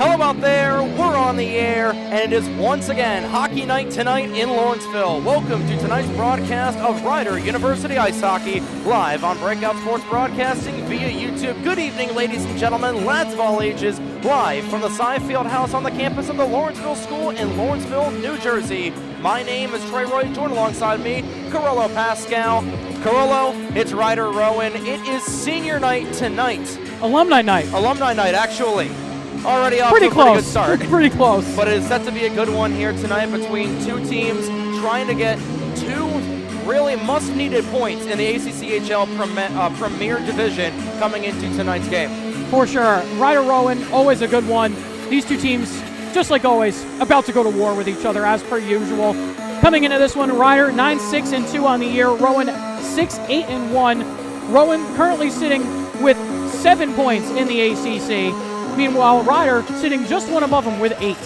Hello out there, we're on the air, and it is once again Hockey Night tonight in Lawrenceville. Welcome to tonight's broadcast of Rider University Ice Hockey, live on Breakout Sports Broadcasting via YouTube. Good evening, ladies and gentlemen, lads of all ages, live from the Cy Field House on the campus of the Lawrenceville School in Lawrenceville, New Jersey. My name is Trey Roy, joined alongside me, Carollo Pascal. Carollo, it's Rider Rowan. It is senior night tonight. Alumni night. Alumni night, actually. Already off pretty to a close. pretty good start. Pretty close. But it is set to be a good one here tonight between two teams trying to get two really must-needed points in the ACCHL Premier Division coming into tonight's game. For sure. Rider Rowan, always a good one. These two teams, just like always, about to go to war with each other as per usual. Coming into this one, Rider 9-6-2 on the year. Rowan 6-8-1. Rowan currently sitting with 7 points in the ACC. Meanwhile, Rider sitting just one above them with 8.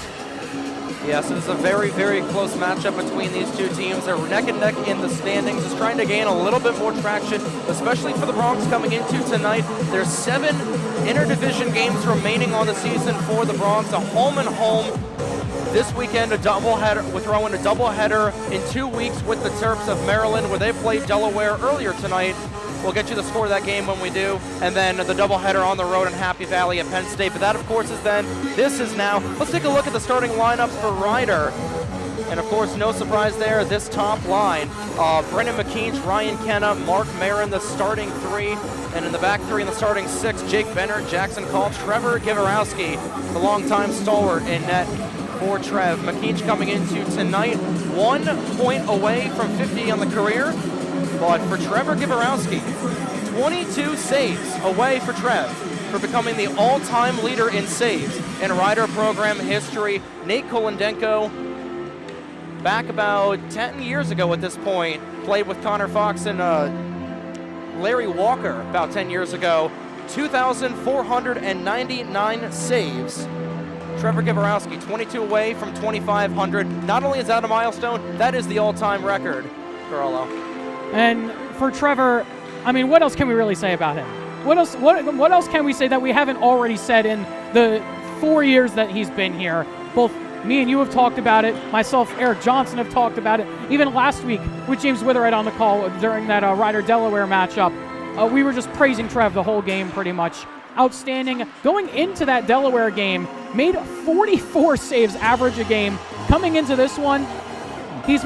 Yes, it is a very, very close matchup between these two teams. They're neck and neck in the standings, just trying to gain a little bit more traction, especially for the Bronx coming into tonight. There's 7 interdivision games remaining on the season for the Bronx, a home and home. This weekend, a doubleheader with Rowan, a doubleheader in 2 weeks with the Terps of Maryland, where they played Delaware earlier tonight. We'll get you the score of that game when we do. And then the doubleheader on the road in Happy Valley at Penn State. But that, of course, is then. This is now. Let's take a look at the starting lineups for Rider. And, of course, no surprise there, this top line. Brendan McKeach, Ryan Kenna, Mark Marin, the starting 3. And in the back 3 and the starting 6, Jake Benner, Jackson Call, Trevor Givorowski, the longtime stalwart in net for Trev. McKeach coming into tonight 1 point away from 50 on the career. But for Trevor Givorowski, 22 saves away for Trev for becoming the all-time leader in saves in Rider program history. Nate Kolendenko, back about 10 years ago at this point, played with Connor Fox and Larry Walker about 10 years ago. 2,499 saves. Trevor Givorowski, 22 away from 2,500. Not only is that a milestone, that is the all-time record, Carollo. And for Trevor, I mean, what else can we really say about him? What else can we say that we haven't already said in the 4 years that he's been here? Both me and you have talked about it. Myself, Eric Johnson have talked about it. Even last week with James Witherite on the call during that Rider-Delaware matchup, we were just praising Trev the whole game pretty much. Outstanding. Going into that Delaware game, made 44 saves average a game. Coming into this one, he's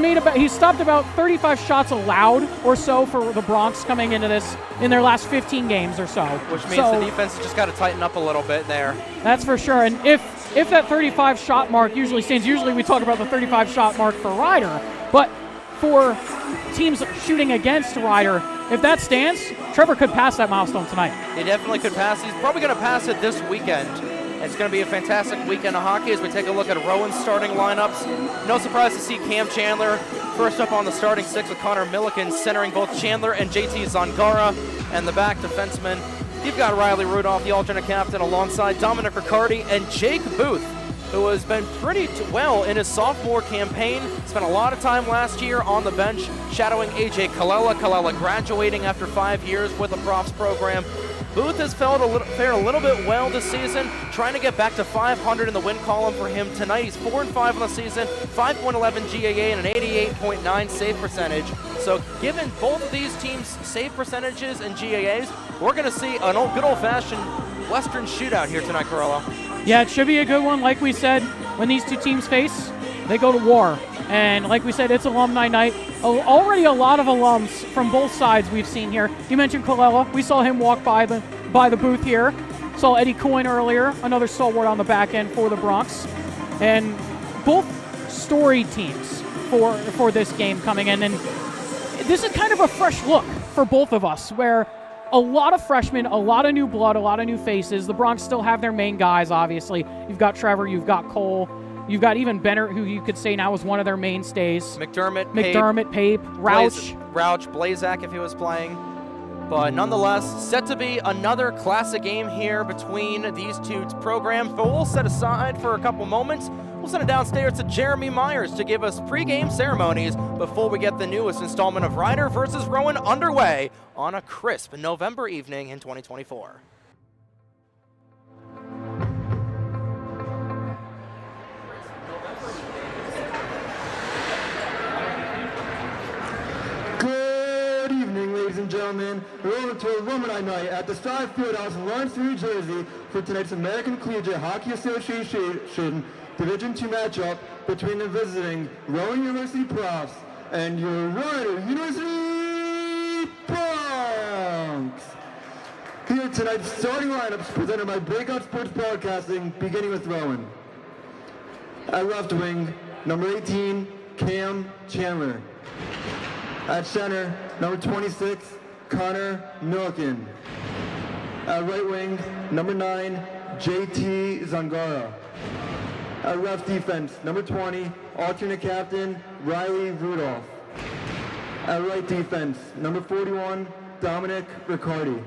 stopped about 35 shots allowed or so for the Bronx coming into this in their last 15 games or so. Which means the defense just got to tighten up a little bit there. That's for sure. And if that 35 shot mark usually stands, usually we talk about the 35 shot mark for Rider, but for teams shooting against Rider, if that stands, Trevor could pass that milestone tonight. He definitely could pass. He's probably going to pass it this weekend. It's going to be a fantastic weekend of hockey as we take a look at Rowan's starting lineups. No surprise to see Cam Chandler first up on the starting 6 with Connor Milliken centering both Chandler and JT Zangara, and the back defenseman. You've got Riley Rudolph, the alternate captain, alongside Dominic Riccardi and Jake Booth, who has been pretty well in his sophomore campaign. Spent a lot of time last year on the bench shadowing AJ Kallela. Kallela graduating after 5 years with the Profs program. Booth has fared a little bit well this season, trying to get back to 500 in the win column for him tonight. He's 4-5 on the season, 5.11 GAA and an 88.9 save percentage. So given both of these teams' save percentages and GAAs, we're going to see an good old-fashioned Western shootout here tonight, Carollo. Yeah, it should be a good one. Like we said, when these two teams face, they go to war. And like we said, it's alumni night. Already a lot of alums from both sides we've seen here. You mentioned Kallela. We saw him walk by the booth here. Saw Eddie Coyne earlier, another stalwart on the back end for the Bronx. And both storied teams for this game coming in. And this is kind of a fresh look for both of us, where a lot of freshmen, a lot of new blood, a lot of new faces. The Bronx still have their main guys, obviously. You've got Trevor, you've got Cole. You've got even Benner, who you could say now is one of their mainstays. McDermott, Pape, Rouch. Blazak if he was playing. But nonetheless, set to be another classic game here between these two programs. But we'll set aside for a couple moments. We'll send it downstairs to Jeremy Myers to give us pregame ceremonies before we get the newest installment of Rider versus Rowan underway on a crisp November evening in 2024. gentlemen, welcome to Alumni Night at the Star Fieldhouse in Lawrence, New Jersey for tonight's American Collegiate Hockey Association Division II matchup between the visiting Rowan University Profs and your Rider University Bronx. Here tonight's starting lineups presented by Breakout Sports Broadcasting, beginning with Rowan. At left wing, number 18, Cam Chandler. At center, number 26, Connor Milliken. At right wing, number 9, JT Zangara. At left defense, number 20, alternate captain, Riley Rudolph. At right defense, number 41, Dominic Riccardi.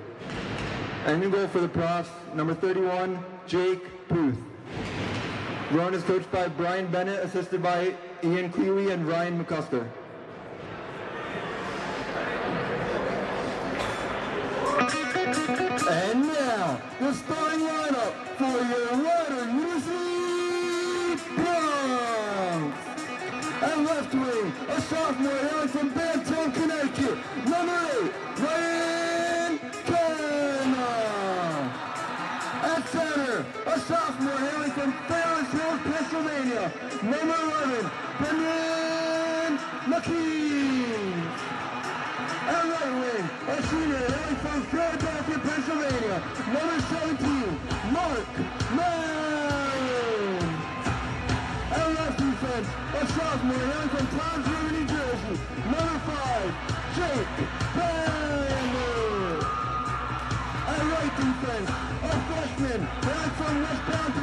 And in goal for the Profs, number 31, Jake Booth. Rowan is coached by Brian Bennett, assisted by Ian Cleary and Ryan McCusker. And now, the starting lineup for your Rider University Bronx. At left wing, a sophomore hailing from Bantam, Connecticut, number 8, Ryan Canna. At center, a sophomore hailing from Fairlands Hills, Pennsylvania, number 11, Brendan McKee. At right wing, a senior hailing from Philadelphia, Pennsylvania, number 17, Mark Mann. At left defense, a sophomore hailing from Toms River, New Jersey, number 5, Jake Bander. At right defense, a freshman hailing from westbound.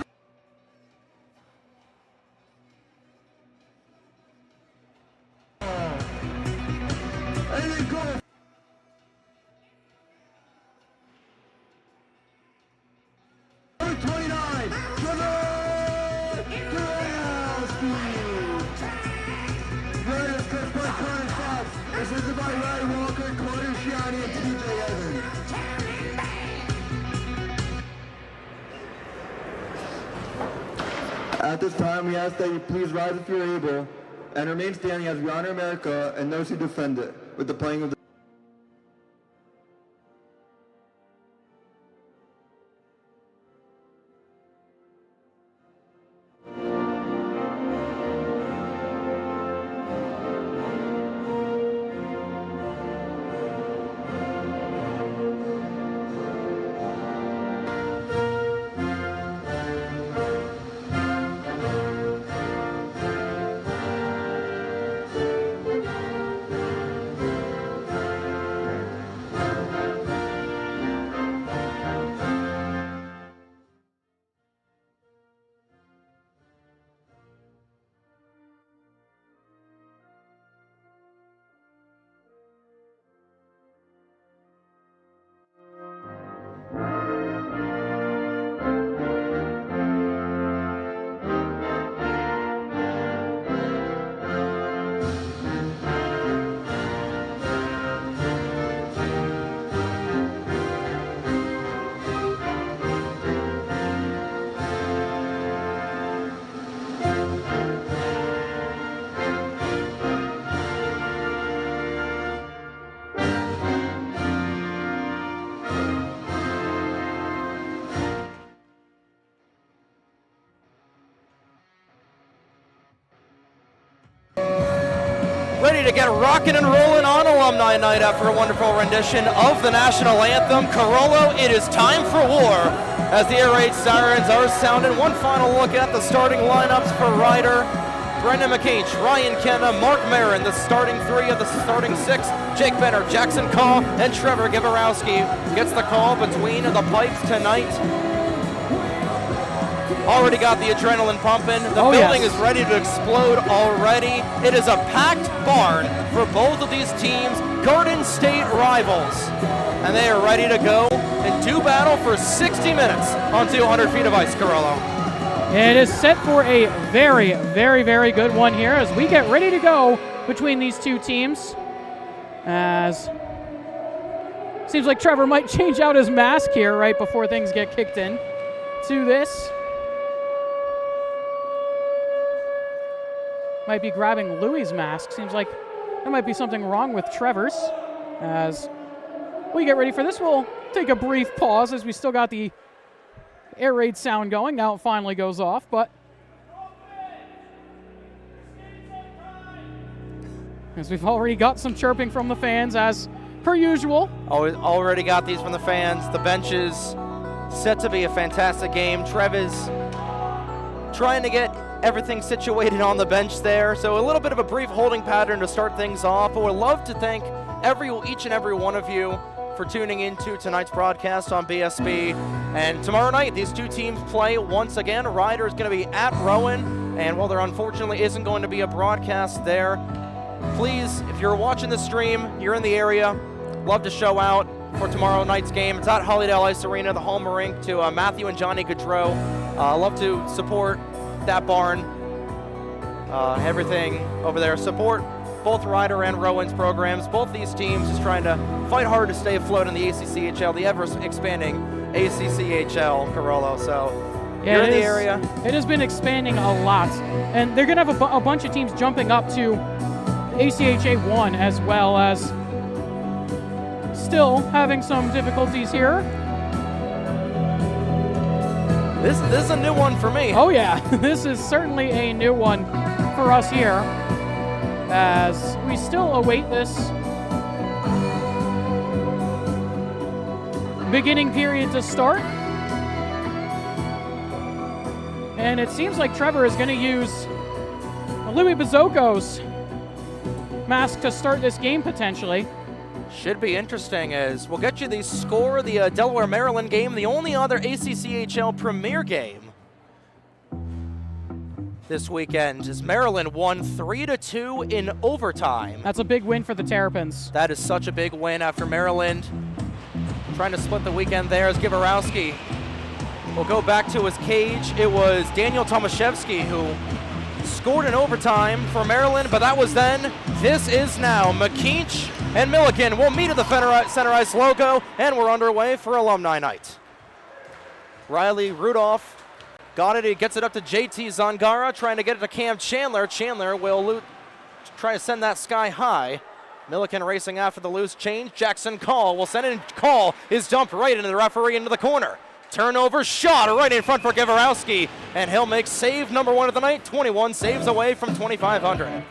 And they go. Number 29, Trevor Durowski. Riders coached by Connor Fox. Assisted by Ryan Walker, Connor Shiani, and TJ Evans. At this time, we ask that you please rise if you're able and remain standing as we honor America and those who defend it with the playing of the ready to get rocking and rolling on Alumni Night after a wonderful rendition of the national anthem. Carollo, it is time for war as the air raid sirens are sounding. One final look at the starting lineups for Ryder. Brendan McCage, Ryan Kenna, Mark Marin, the starting 3 of the starting 6. Jake Benner, Jackson Call, and Trevor Giborowski gets the call between the pipes tonight. Already got the adrenaline pumping. The building is ready to explode already. It is a packed barn for both of these teams, Garden State rivals. And they are ready to go and do battle for 60 minutes on 200 feet of ice, Carollo. It is set for a very, very, very good one here as we get ready to go between these two teams. As seems like Trevor might change out his mask here right before things get kicked in to this. Might be grabbing Louie's mask. Seems like there might be something wrong with Trevor's, as we get ready for this, we'll take a brief pause as we still got the air raid sound going. Now it finally goes off, but as we've already got some chirping from the fans as per usual. Already got these from the fans. The bench is set to be a fantastic game. Trev is trying to get everything situated on the bench there. So a little bit of a brief holding pattern to start things off. But we'd love to thank each and every one of you for tuning into tonight's broadcast on BSB. And tomorrow night, these two teams play once again. Ryder is going to be at Rowan. And while there unfortunately isn't going to be a broadcast there, please, if you're watching the stream, you're in the area, love to show out for tomorrow night's game. It's at Hollydale Ice Arena, the home rink to Matthew and Johnny Gaudreau. Love to support that barn, everything over there. Support both Ryder and Rowan's programs. Both these teams just trying to fight hard to stay afloat in the ACCHL, the ever-expanding ACCHL, Carollo. So yeah, you're in the area. It has been expanding a lot. And they're going to have a bunch of teams jumping up to ACHA 1 as well, as still having some difficulties here. This is a new one for me. Oh yeah, this is certainly a new one for us here as we still await this beginning period to start. And it seems like Trevor is going to use Louis Bazzoko's mask to start this game potentially. Should be interesting as we'll get you the score of the Delaware-Maryland game, the only other ACCHL premier game this weekend, as Maryland won 3-2 in overtime. That's a big win for the Terrapins. That is such a big win after Maryland trying to split the weekend there, as Givorowski will go back to his cage. It was Daniel Tomaszewski who scored in overtime for Maryland, but that was then. This is now. McKeach and Milliken will meet at the center ice logo, and we're underway for Alumni Night. Riley Rudolph got it. He gets it up to JT Zangara, trying to get it to Cam Chandler. Chandler will try to send that sky high. Milliken racing after the loose change. Jackson Call will send it in. Call is dumped right into the referee into the corner. Turnover shot right in front for Givorowski, and he'll make save number 1 of the night. 21 saves away from 2,500.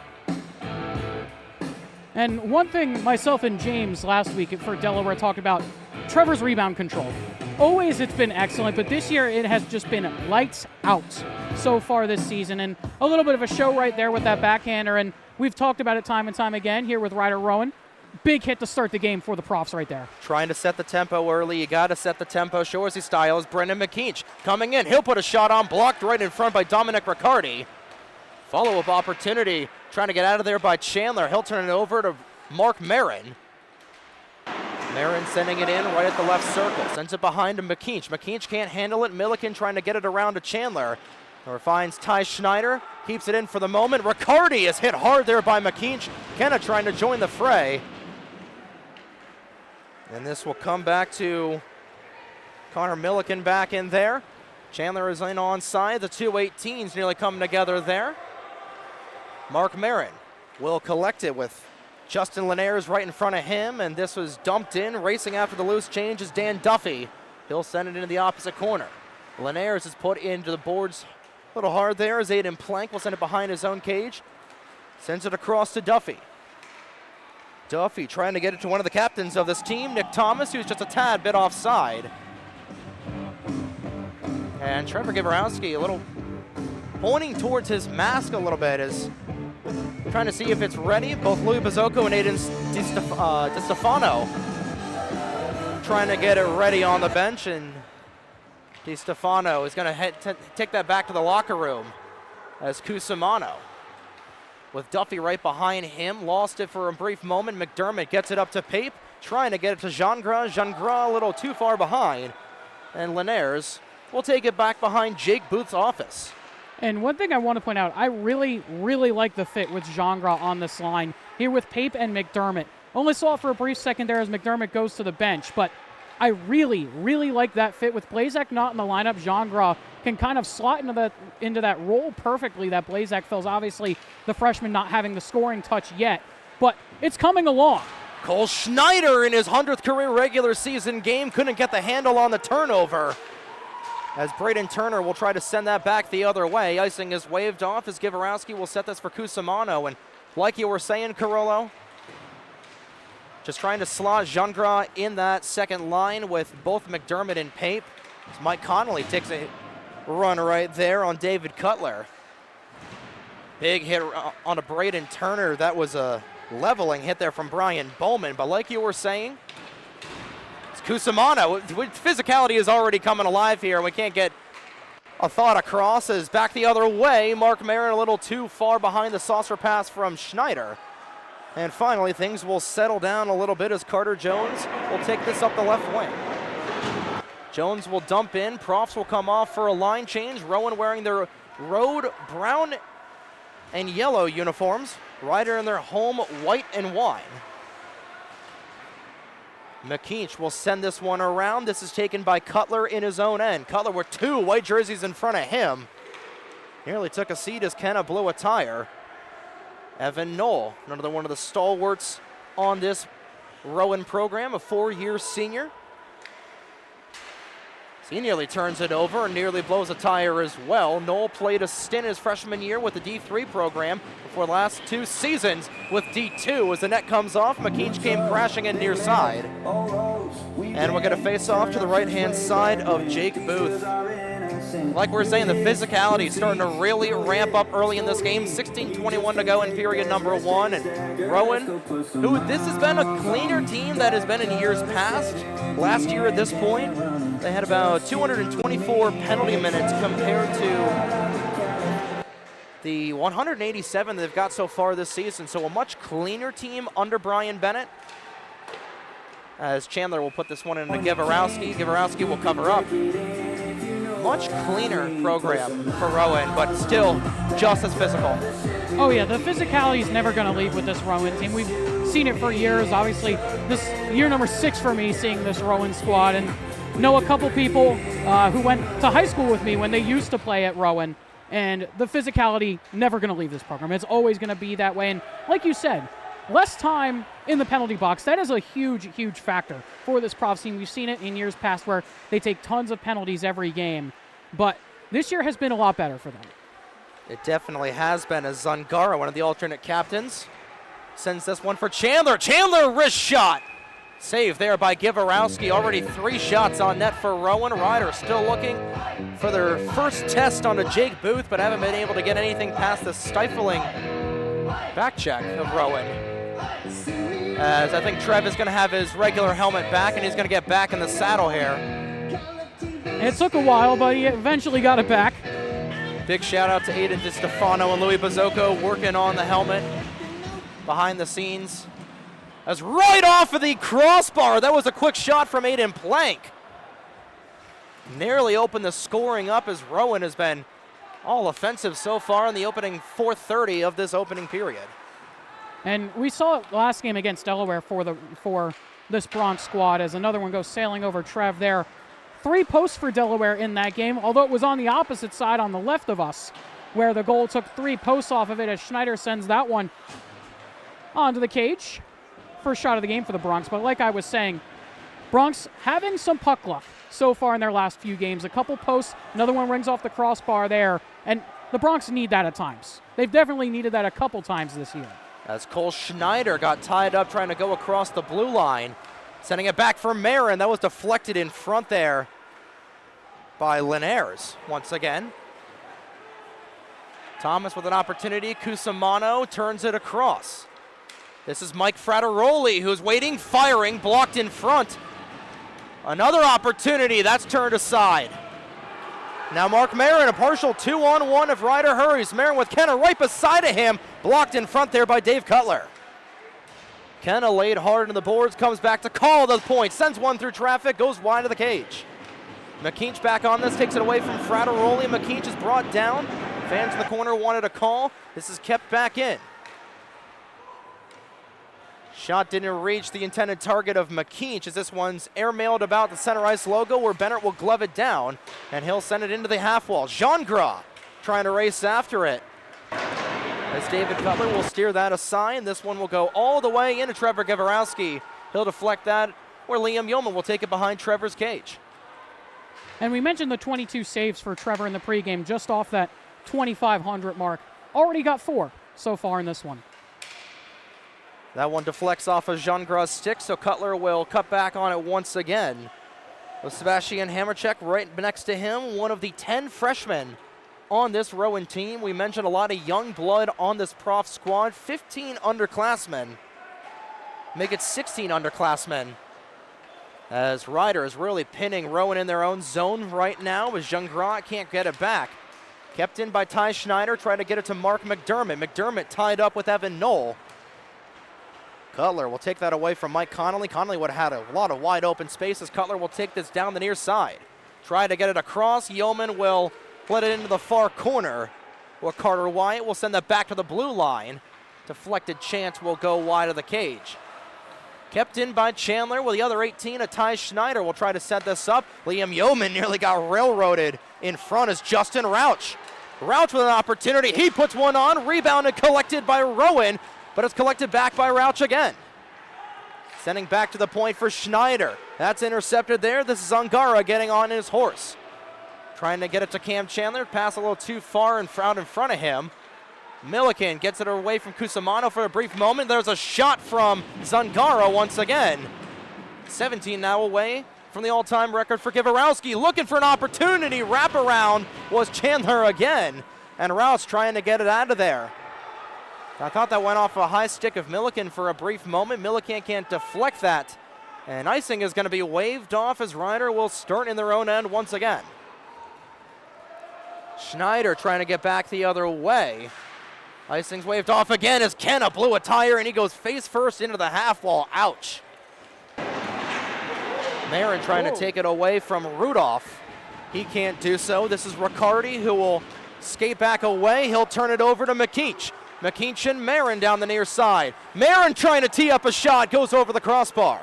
And one thing myself and James last week for Delaware talked about, Trevor's rebound control. Always it's been excellent, but this year it has just been lights out so far this season. And a little bit of a show right there with that backhander, and we've talked about it time and time again here with Ryder Rowan. Big hit to start the game for the Profs right there. Trying to set the tempo early. You got to set the tempo. Shoresy Styles, Brendan McKeach coming in. He'll put a shot on, blocked right in front by Dominic Riccardi. Follow-up opportunity. Trying to get out of there by Chandler. He'll turn it over to Mark Marin. Marin sending it in right at the left circle. Sends it behind to McKeach. McKeach can't handle it. Milliken trying to get it around to Chandler. Or finds Ty Schneider. Keeps it in for the moment. Riccardi is hit hard there by McKeach. Kenna trying to join the fray. And this will come back to Connor Milliken back in there. Chandler is in onside. The 2-18s nearly coming together there. Mark Marin will collect it with Justin Linares right in front of him, and this was dumped in. Racing after the loose change is Dan Duffy. He'll send it into the opposite corner. Linares is put into the boards a little hard there as Aiden Plank will send it behind his own cage. Sends it across to Duffy. Duffy trying to get it to one of the captains of this team, Nick Thomas, who's just a tad bit offside. And Trevor Givorowski a little pointing towards his mask a little bit, is trying to see if it's ready. Both Louis Bazzocco and Aiden DiStefano trying to get it ready on the bench, and DiStefano is going to take that back to the locker room as Cusimano, with Duffy right behind him. Lost it for a brief moment. McDermott gets it up to Pape, trying to get it to Gingras. Gingras a little too far behind, and Linares will take it back behind Jake Booth's office. And one thing I want to point out, I really, really like the fit with Gingras on this line here with Pape and McDermott. Only saw it for a brief second there as McDermott goes to the bench, but I really, really like that fit with Blazak not in the lineup. Gingras can kind of slot into that role perfectly that Blazak fills. Obviously, the freshman not having the scoring touch yet, but it's coming along. Cole Schneider in his 100th career regular season game couldn't get the handle on the turnover, as Braden Turner will try to send that back the other way. Icing is waved off as Givarowski will set this for Cusimano. And like you were saying, Carollo, just trying to slot Gingras in that second line with both McDermott and Pape. As Mike Connolly takes a run right there on David Cutler. Big hit on a Braden Turner. That was a leveling hit there from Brian Bowman. But like you were saying, Cusimano, physicality is already coming alive here. We can't get a thought across as back the other way. Mark Maron a little too far behind the saucer pass from Schneider. And finally, things will settle down a little bit as Carter Jones will take this up the left wing. Jones will dump in. Profs will come off for a line change. Rowan wearing their road brown and yellow uniforms. Ryder in their home white and wine. McKeach will send this one around. This is taken by Cutler in his own end. Cutler with 2 white jerseys in front of him. Nearly took a seat as Kenna blew a tire. Evan Knoll, another one of the stalwarts on this Rowan program, a 4-year senior. He nearly turns it over and nearly blows a tire as well. Knoll played a stint his freshman year with the D3 program before the last 2 seasons with D2. As the net comes off, McKeach came crashing in near side. And we'll get a face-off to the right-hand side of Jake Booth. Like we're saying, the physicality is starting to really ramp up early in this game. 16:21 to go in period number 1. And Rowan, who this has been a cleaner team that has been in years past. Last year at this point, they had about 224 penalty minutes compared to the 187 they've got so far this season. So a much cleaner team under Brian Bennett. As Chandler will put this one into Givarowski. Givarowski will cover up. Much cleaner program for Rowan, but still just as physical. Oh yeah, the physicality is never going to leave with this Rowan team. We've seen it for years. Obviously, this year number 6 for me seeing this Rowan squad, and know a couple people who went to high school with me when they used to play at Rowan, and the physicality never going to leave this program. It's always going to be that way, and like you said, less time in the penalty box. That is a huge, huge factor for this Profs team. We've seen it in years past where they take tons of penalties every game, but this year has been a lot better for them. It definitely has been, as Zangara, one of the alternate captains, sends this one for Chandler. Chandler, wrist shot. Save there by Givarowski. Already 3 shots on net for Rowan. Ryder still looking for their first test onto Jake Booth, but haven't been able to get anything past the stifling back check of Rowan. As I think Trev is going to have his regular helmet back, and he's going to get back in the saddle here. It took a while, but he eventually got it back. Big shout out to Aiden DiStefano and Louis Bazzoco working on the helmet behind the scenes. That's right off of the crossbar. That was a quick shot from Aiden Plank. Nearly opened the scoring up, as Rowan has been all offensive so far in the opening 4:30 of this opening period. And we saw it last game against Delaware for this Bronx squad, as another one goes sailing over Trev there. 3 posts for Delaware in that game, although it was on the opposite side on the left of us, where the goal took 3 posts off of it, as Schneider sends that one onto the cage. First shot of the game for the Bronx, but like I was saying, Bronx having some puck luck so far in their last few games. A couple posts, another one rings off the crossbar there, and the Bronx need that at times. They've definitely needed that a couple times this year. As Cole Schneider got tied up trying to go across the blue line, sending it back for Marin. That was deflected in front there by Linares once again. Thomas with an opportunity. Cusimano turns it across. This is Mike Frateroli, who's waiting, firing, blocked in front. Another opportunity, that's turned aside. Now Mark Marin, a partial 2-on-1 if Ryder hurries. Marin with Kenna right beside of him, blocked in front there by Dave Cutler. Kenna laid hard into the boards, comes back to call the point, sends one through traffic, goes wide of the cage. McKeach back on this, takes it away from Frateroli. McKeach is brought down. Fans in the corner wanted a call. This is kept back in. Shot didn't reach the intended target of McKeach, as this one's airmailed about the center ice logo, where Bennett will glove it down, and he'll send it into the half wall. Gingras trying to race after it. as David Cutler will steer that aside. This one will go all the way into Trevor Gavorowski. He'll deflect that, where Liam Yeoman will take it behind Trevor's cage. And we mentioned the 22 saves for Trevor in the pregame, just off that 2,500 mark. Already got 4 so far in this one. That one deflects off of Jean-Gras' stick, so Cutler will cut back on it once again. With Sebastian Hammercheck right next to him, one of the 10 freshmen on this Rowan team. We mentioned a lot of young blood on this Prof squad. 15 underclassmen. Make it 16 underclassmen. As Ryder is really pinning Rowan in their own zone right now, as Jean-Gras can't get it back. Kept in by Ty Schneider, trying to get it to Mark McDermott. McDermott tied up with Evan Knoll. Cutler will take that away from Mike Connolly. Connolly would have had a lot of wide open spaces. Cutler will take this down the near side. Try to get it across. Yeoman will let it into the far corner, where Carter Wyatt will send that back to the blue line. Deflected chance will go wide of the cage. Kept in by Chandler with the other 18. Ty Schneider will try to set this up. Liam Yeoman nearly got railroaded in front as Justin Rauch. Rauch with an opportunity. He puts one on. Rebounded, collected by Rowan, but it's collected back by Rauch again. Sending back to the point for Schneider. That's intercepted there. This is Angara getting on his horse. Trying to get it to Cam Chandler. Pass a little too far and out in front of him. Milliken gets it away from Cusimano for a brief moment. There's a shot from Zangara once again. 17 now away from the all-time record for Gavorowski. Looking for an opportunity. Wraparound was Chandler again. And Rouse trying to get it out of there. I thought that went off a high stick of Milliken for a brief moment. Milliken can't deflect that. And icing is going to be waved off as Ryder will start in their own end once again. Schneider trying to get back the other way. Icing's waved off again as Kenna blew a tire and he goes face first into the half wall. Ouch. Marin trying to take it away from Rudolph. He can't do so. This is Riccardi who will skate back away. He'll turn it over to McKeach. McKeach and Marin down the near side. Marin trying to tee up a shot, goes over the crossbar.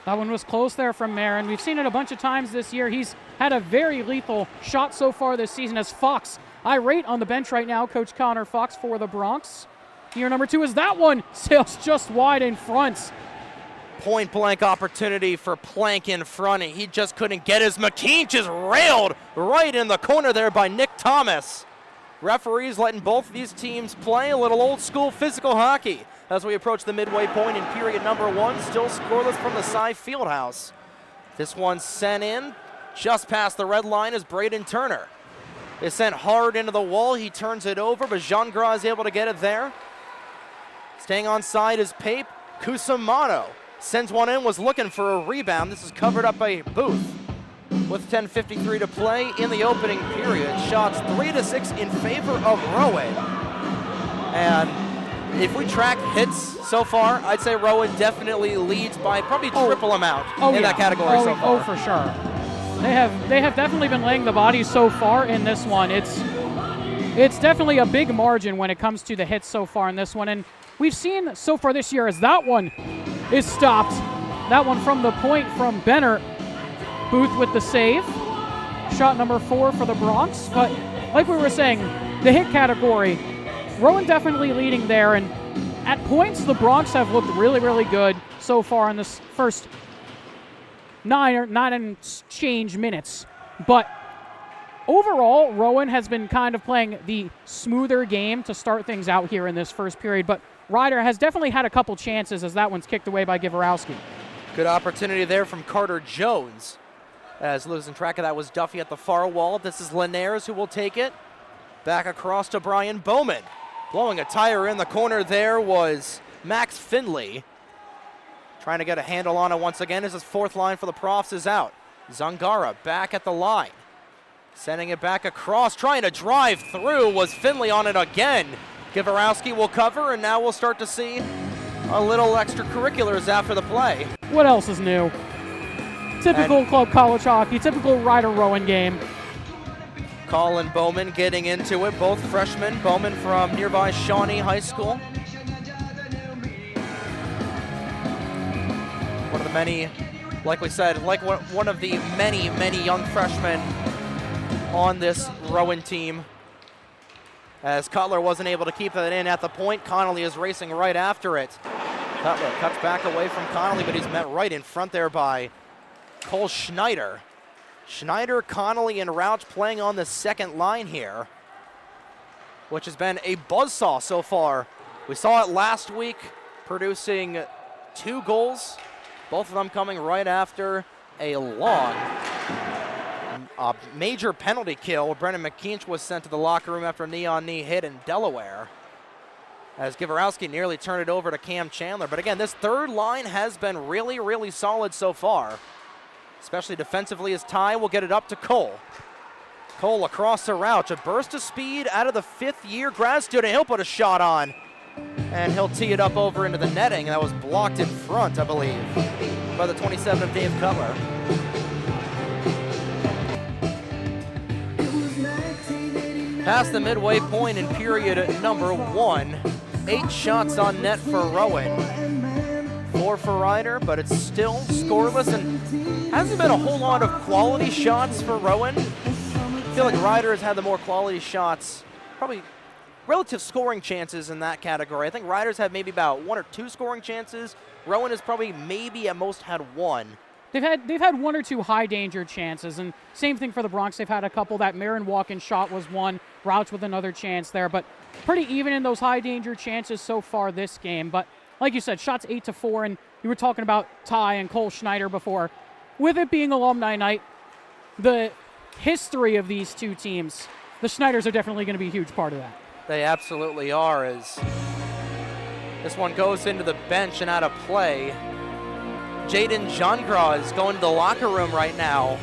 That one was close there from Marin. We've seen it a bunch of times this year. He's had a very lethal shot so far this season as Fox, irate on the bench right now, Coach Connor Fox for the Bronx. Year number 2 is that one, sails just wide in front. Point blank opportunity for Plank in front, and he just couldn't get his. McKean just railed right in the corner there by Nick Thomas. Referees letting both of these teams play a little old school physical hockey as we approach the midway point in period number 1, still scoreless from the Cy Fieldhouse. This one sent in just past the red line is Braden Turner. It's sent hard into the wall. He turns it over, but Jean-Gras is able to get it there. Staying on side is Pape. Cusimano sends one in, was looking for a rebound. This is covered up by Booth. With 10:53 to play in the opening period. Shots 3-6 in favor of Rowan. And if we track hits so far, I'd say Rowan definitely leads by probably triple amount in that category so far. Oh, for sure. They have definitely been laying the bodies so far in this one. It's definitely a big margin when it comes to the hits so far in this one. And we've seen so far this year as that one is stopped. That one from the point from Benner. Booth with the save. Shot number 4 for the Bronx. But like we were saying, the hit category, Rowan definitely leading there. And at points, the Bronx have looked really, really good so far in this first 9 and change minutes. But overall, Rowan has been kind of playing the smoother game to start things out here in this first period. But Ryder has definitely had a couple chances as that one's kicked away by Gavorowski. Good opportunity there from Carter Jones. As losing track of that was Duffy at the far wall. This is Linares who will take it. Back across to Brian Bowman. Blowing a tire in the corner there was Max Finley. Trying to get a handle on it once again as his 4th line for the Profs is out. Zangara back at the line. Sending it back across, trying to drive through was Finley on it again. Gavorowski will cover, and now we'll start to see a little extracurriculars after the play. What else is new? Typical club college hockey, typical Ryder Rowan game. Colin Bowman getting into it, both freshmen. Bowman from nearby Shawnee High School. One of the many, like we said, like one of the many, many young freshmen on this Rowan team. as Cutler wasn't able to keep it in at the point. Connolly is racing right after it. Cutler cuts back away from Connolly, but he's met right in front there by Cole Schneider. Schneider, Connolly, and Rauch playing on the second line here, which has been a buzzsaw so far. We saw it last week, producing 2 goals, both of them coming right after a long, major penalty kill. Brendan McKeach was sent to the locker room after a knee-on-knee hit in Delaware, as Givarowski nearly turned it over to Cam Chandler. But again, this third line has been really, really solid so far, especially defensively, as Ty will get it up to Cole. Cole across to Rauch, a burst of speed out of the 5th-year grad student. He'll put a shot on, and he'll tee it up over into the netting. That was blocked in front, I believe, by the 27 of Dave Cutler. Past the midway point in period number 1, 8 shots on net for Rowan. 4 for Ryder, but it's still scoreless, and hasn't been a whole lot of quality shots for Rowan. I feel like Ryder has had the more quality shots, probably relative scoring chances in that category. I think Ryder's had maybe about 1 or 2 scoring chances. Rowan has probably maybe at most had 1. They've had 1 or 2 high danger chances, and same thing for the Bronx. They've had a couple. That Marin walk-in shot was one. Rauch with another chance there, but pretty even in those high danger chances so far this game. But like you said, shots 8-4, and you were talking about Ty and Cole Schneider before. With it being alumni night, the history of these two teams, the Schneiders are definitely going to be a huge part of that. They absolutely are, as this one goes into the bench and out of play. Jaden Jangra is going to the locker room right now.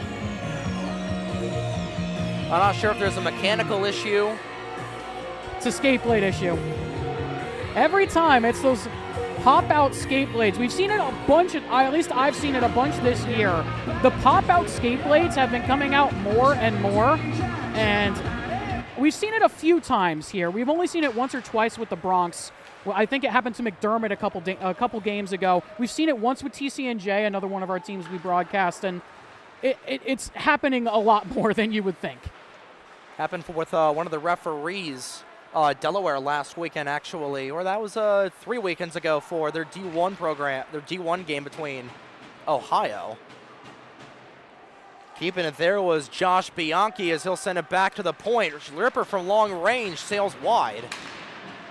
I'm not sure if there's a mechanical issue. It's a skate blade issue. Every time it's those pop-out skate blades. We've seen it a bunch, at least I've seen it a bunch this year. The pop-out skate blades have been coming out more and more, and we've seen it a few times here. We've only seen it once or twice with the Bronx. Well, I think it happened to McDermott a couple games ago. We've seen it once with TCNJ, another one of our teams we broadcast, and it's happening a lot more than you would think. Happened with one of the referees, Delaware last weekend actually, or that was 3 weekends ago for their D1 program, their D1 game between Ohio. Keeping it there was Josh Bianchi as he'll send it back to the point. Ripper from long range sails wide.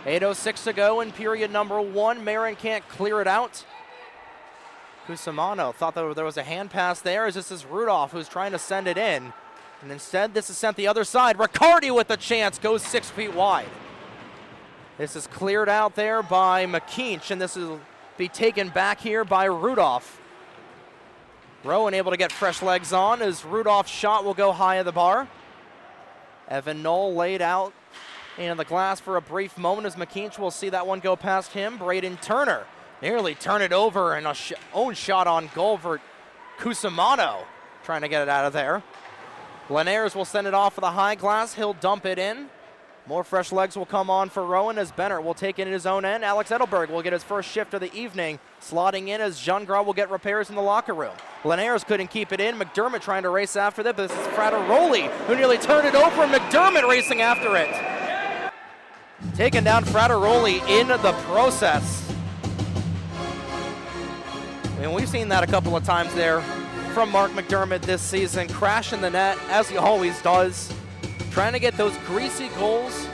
8:06 to go in period number 1. Marin can't clear it out. Cusimano thought that there was a hand pass there, as this is Rudolph who's trying to send it in. And instead, this is sent the other side. Riccardi with the chance, goes 6 feet wide. This is cleared out there by McKeach, and this will be taken back here by Rudolph. Rowan able to get fresh legs on as Rudolph's shot will go high at the bar. Evan Knoll laid out into the glass for a brief moment as McKeach will see that one go past him. Braden Turner nearly turn it over, and a own shot on goal for Cusimano, trying to get it out of there. Linares will send it off for the high glass. He'll dump it in. More fresh legs will come on for Rowan as Benner will take it in his own end. Alex Edelberg will get his first shift of the evening, slotting in as Jean-Gras will get repairs in the locker room. Linares couldn't keep it in. McDermott trying to race after that, but this is Frateroli who nearly turned it over, and McDermott racing after it. Taking down Frateroli in the process. And we've seen that a couple of times there from Mark McDermott this season, crashing the net as he always does, trying to get those greasy goals,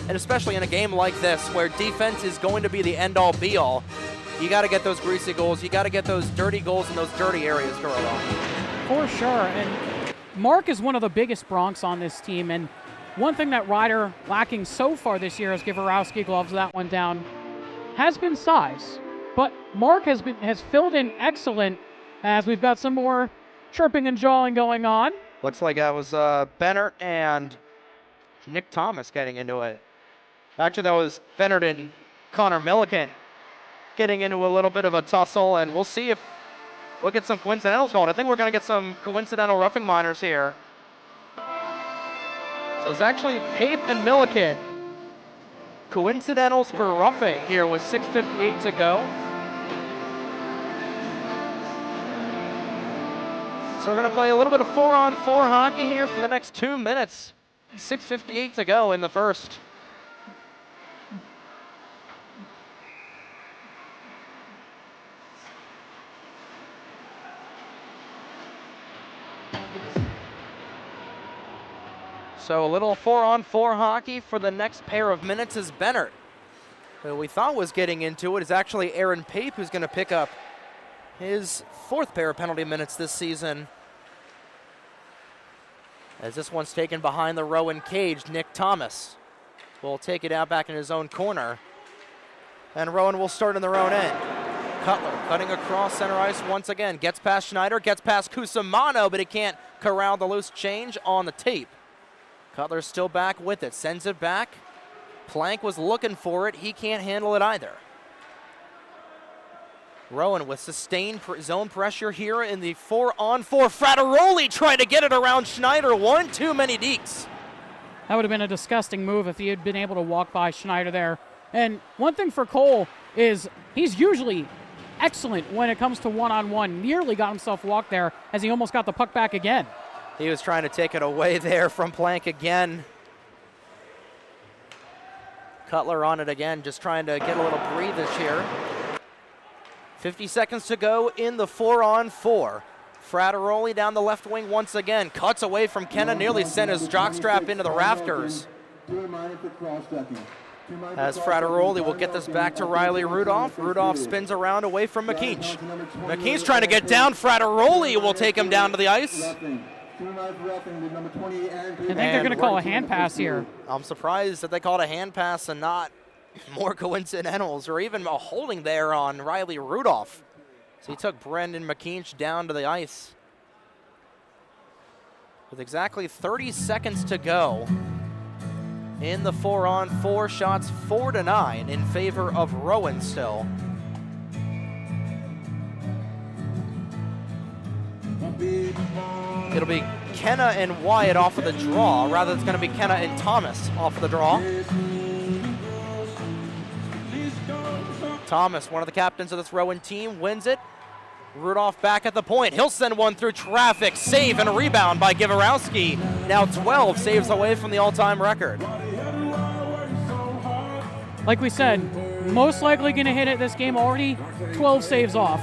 and especially in a game like this where defense is going to be the end-all be-all, you got to get those greasy goals, you got to get those dirty goals in those dirty areas, Carlo. For sure, and Mark is one of the biggest Bronx on this team, and one thing that Ryder lacking so far this year, as Givarowski gloves that one down, has been size. But Mark has filled in excellent, as we've got some more chirping and jawing going on. Looks like that was Bennett and Nick Thomas getting into it. Actually, that was Bennett and Connor Milliken getting into a little bit of a tussle, and we'll see if we'll get some coincidentals going. I think we're going to get some coincidental roughing minors here. So it's actually Pape and Milliken. Coincidentals for roughing here with 6:58 to go. So we're going to play a little bit of 4-on-4 hockey here for the next 2 minutes. 6:58 to go in the first. So a little 4-on-4 hockey for the next pair of minutes as Bennett, who we thought was getting into it, is actually Aaron Pape, who's going to pick up his 4th pair of penalty minutes this season. As this one's taken behind the Rowan cage, Nick Thomas will take it out back in his own corner. And Rowan will start in their own end. Cutler cutting across center ice once again. Gets past Schneider, gets past Cusimano, but he can't corral the loose change on the tape. Cutler's still back with it, sends it back. Plank was looking for it. He can't handle it either. Rowan with sustained zone pressure here in the 4-on-4. Frattaroli trying to get it around Schneider. One too many deeks. That would have been a disgusting move if he had been able to walk by Schneider there. And one thing for Cole is he's usually excellent when it comes to one-on-one. Nearly got himself walked there as he almost got the puck back again. He was trying to take it away there from Plank again. Cutler on it again, just trying to get a little breathage here. 50 seconds to go in the 4-on-4. Frattaroli down the left wing once again. Cuts away from Kenna, nearly sent his jockstrap into the rafters. As Frattaroli will get this back to Riley Rudolph. Rudolph spins around away from McKeach. McKeach's trying to get down. Frattaroli will take him down to the ice. I think they're going to call a hand pass here. I'm surprised that they called a hand pass and not more coincidentals or even a holding there on Riley Rudolph. So he took Brendan McKeach down to the ice. With exactly 30 seconds to go in the 4-on-4, shots 4-9 in favor of Rowan still. It'll be Kenna and Wyatt off of the draw. Rather, it's going to be Kenna and Thomas off of the draw. Thomas, one of the captains of this Rowan team, wins it. Rudolph back at the point. He'll send one through traffic. Save and a rebound by Givarowski. Now 12 saves away from the all-time record. Like we said, most likely going to hit it this game. Already 12 saves off.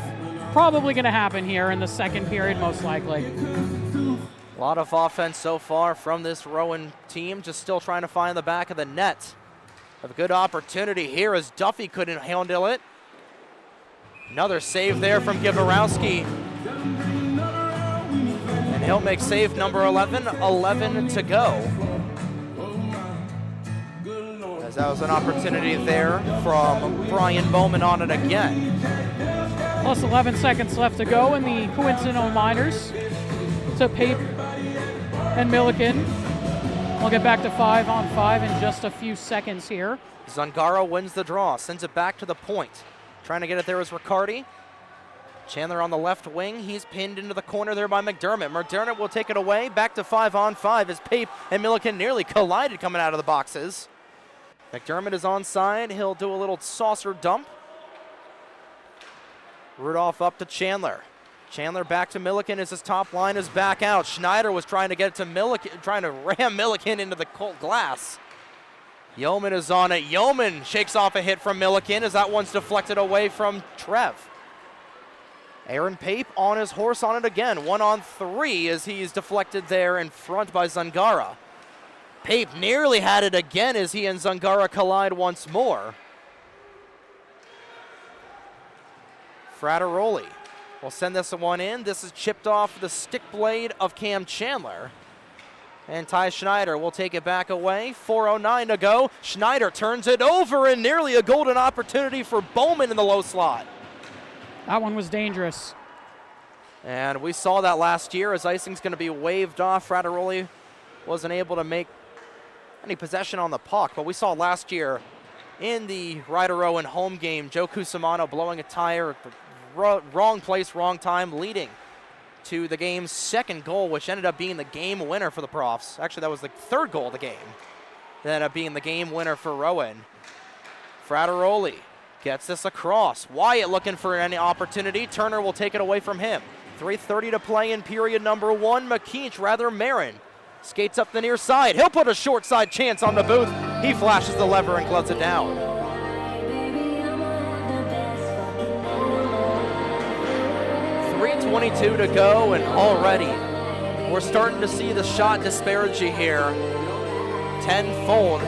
Probably going to happen here in the second period, most likely. A lot of offense so far from this Rowan team, just still trying to find the back of the net. A good opportunity here as Duffy couldn't handle it. Another save there from Givarowski. And he'll make save number 11, 11 to go. As that was an opportunity there from Brian Bowman on it again. Plus 11 seconds left to go in the coincidental minors. So Pape and Milliken will get back to 5-on-5 in just a few seconds here. Zungaro wins the draw, sends it back to the point. Trying to get it there is Riccardi. Chandler on the left wing. He's pinned into the corner there by McDermott. McDermott will take it away. Back to 5-on-5 as Pape and Milliken nearly collided coming out of the boxes. McDermott is onside. He'll do a little saucer dump. Rudolph up to Chandler. Chandler back to Milliken as his top line is back out. Schneider was trying to get it to Milliken, trying to ram Milliken into the cold glass. Yeoman is on it. Yeoman shakes off a hit from Milliken as that one's deflected away from Trev. Aaron Pape on his horse on it again. 1-on-3 as he's deflected there in front by Zungara. Pape nearly had it again as he and Zungara collide once more. Frattaroli will send this one in. This is chipped off the stick blade of Cam Chandler. And Ty Schneider will take it back away. 4:09 to go. Schneider turns it over and nearly a golden opportunity for Bowman in the low slot. That one was dangerous. And we saw that last year as icing's going to be waved off. Frattaroli wasn't able to make any possession on the puck, but we saw last year in the Ryder Rowan home game, Joe Cusimano blowing a tire at the wrong place, wrong time, leading to the game's second goal, which ended up being the game winner for the Profs. Actually, that was the third goal of the game. That ended up being the game winner for Rowan. Frattaroli gets this across. Wyatt looking for any opportunity. Turner will take it away from him. 3:30 to play in period number 1. Marin skates up the near side. He'll put a short side chance on the booth. He flashes the lever and gloves it down. 3:22 to go, and already we're starting to see the shot disparity here tenfold.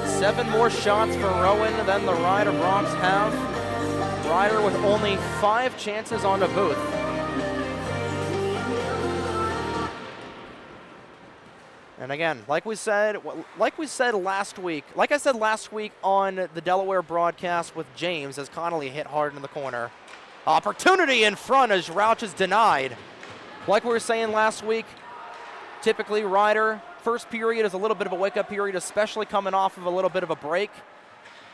7 more shots for Rowan than the Rider Bronx have. Rider with only 5 chances on the booth. And again, like I said last week on the Delaware broadcast with James, as Connolly hit hard in the corner. Opportunity in front as Rauch is denied. Like we were saying last week, typically Rider, first period is a little bit of a wake-up period, especially coming off of a little bit of a break.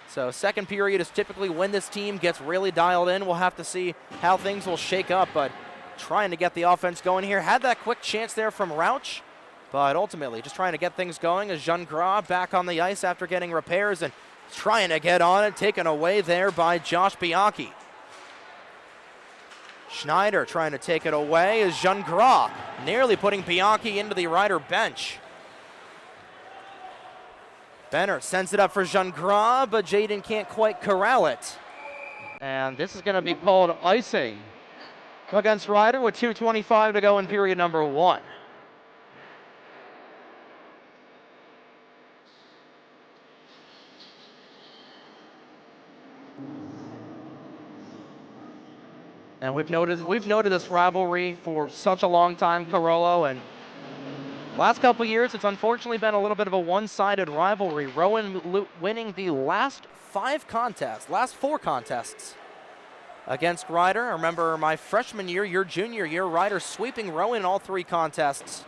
So second period is typically when this team gets really dialed in. We'll have to see how things will shake up, but trying to get the offense going here. Had that quick chance there from Rauch, but ultimately just trying to get things going as Gingras back on the ice after getting repairs and trying to get on it, taken away there by Josh Bianchi. Schneider trying to take it away as Gingras nearly putting Bianchi into the Rider bench. Benner sends it up for Gingras, but Jaden can't quite corral it. And this is going to be called icing against Rider with 2:25 to go in period number 1. And we've noted this rivalry for such a long time, Carollo, and last couple of years, it's unfortunately been a little bit of a one-sided rivalry. Rowan winning the last 4 contests against Rider. I remember my freshman year, your junior year, Rider sweeping Rowan in all 3 contests.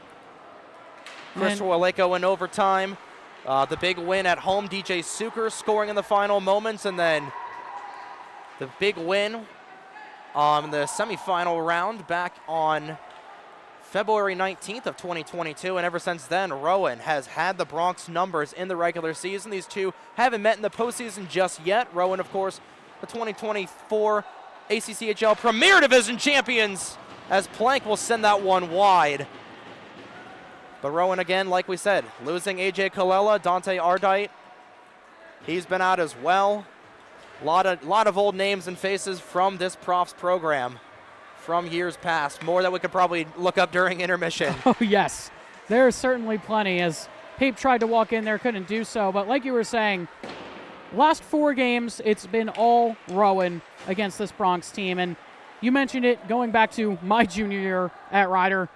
Christopher Waleko in overtime. The big win at home, DJ Suker scoring in the final moments, and then the big win on the semifinal round back on February 19th of 2022, and ever since then, Rowan has had the Bronx numbers in the regular season. These two haven't met in the postseason just yet. Rowan, of course, the 2024 ACCHL Premier Division champions, as Plank will send that one wide. But Rowan, again, like we said, losing AJ Colella, Dante Ardite, he's been out as well. Lot of old names and faces from this Profs program from years past. More that we could probably look up during intermission. Oh, yes. There's certainly plenty, as Pape tried to walk in there, couldn't do so. But like you were saying, last 4 games, it's been all Rowan against this Bronx team. And you mentioned it, going back to my junior year at Rider.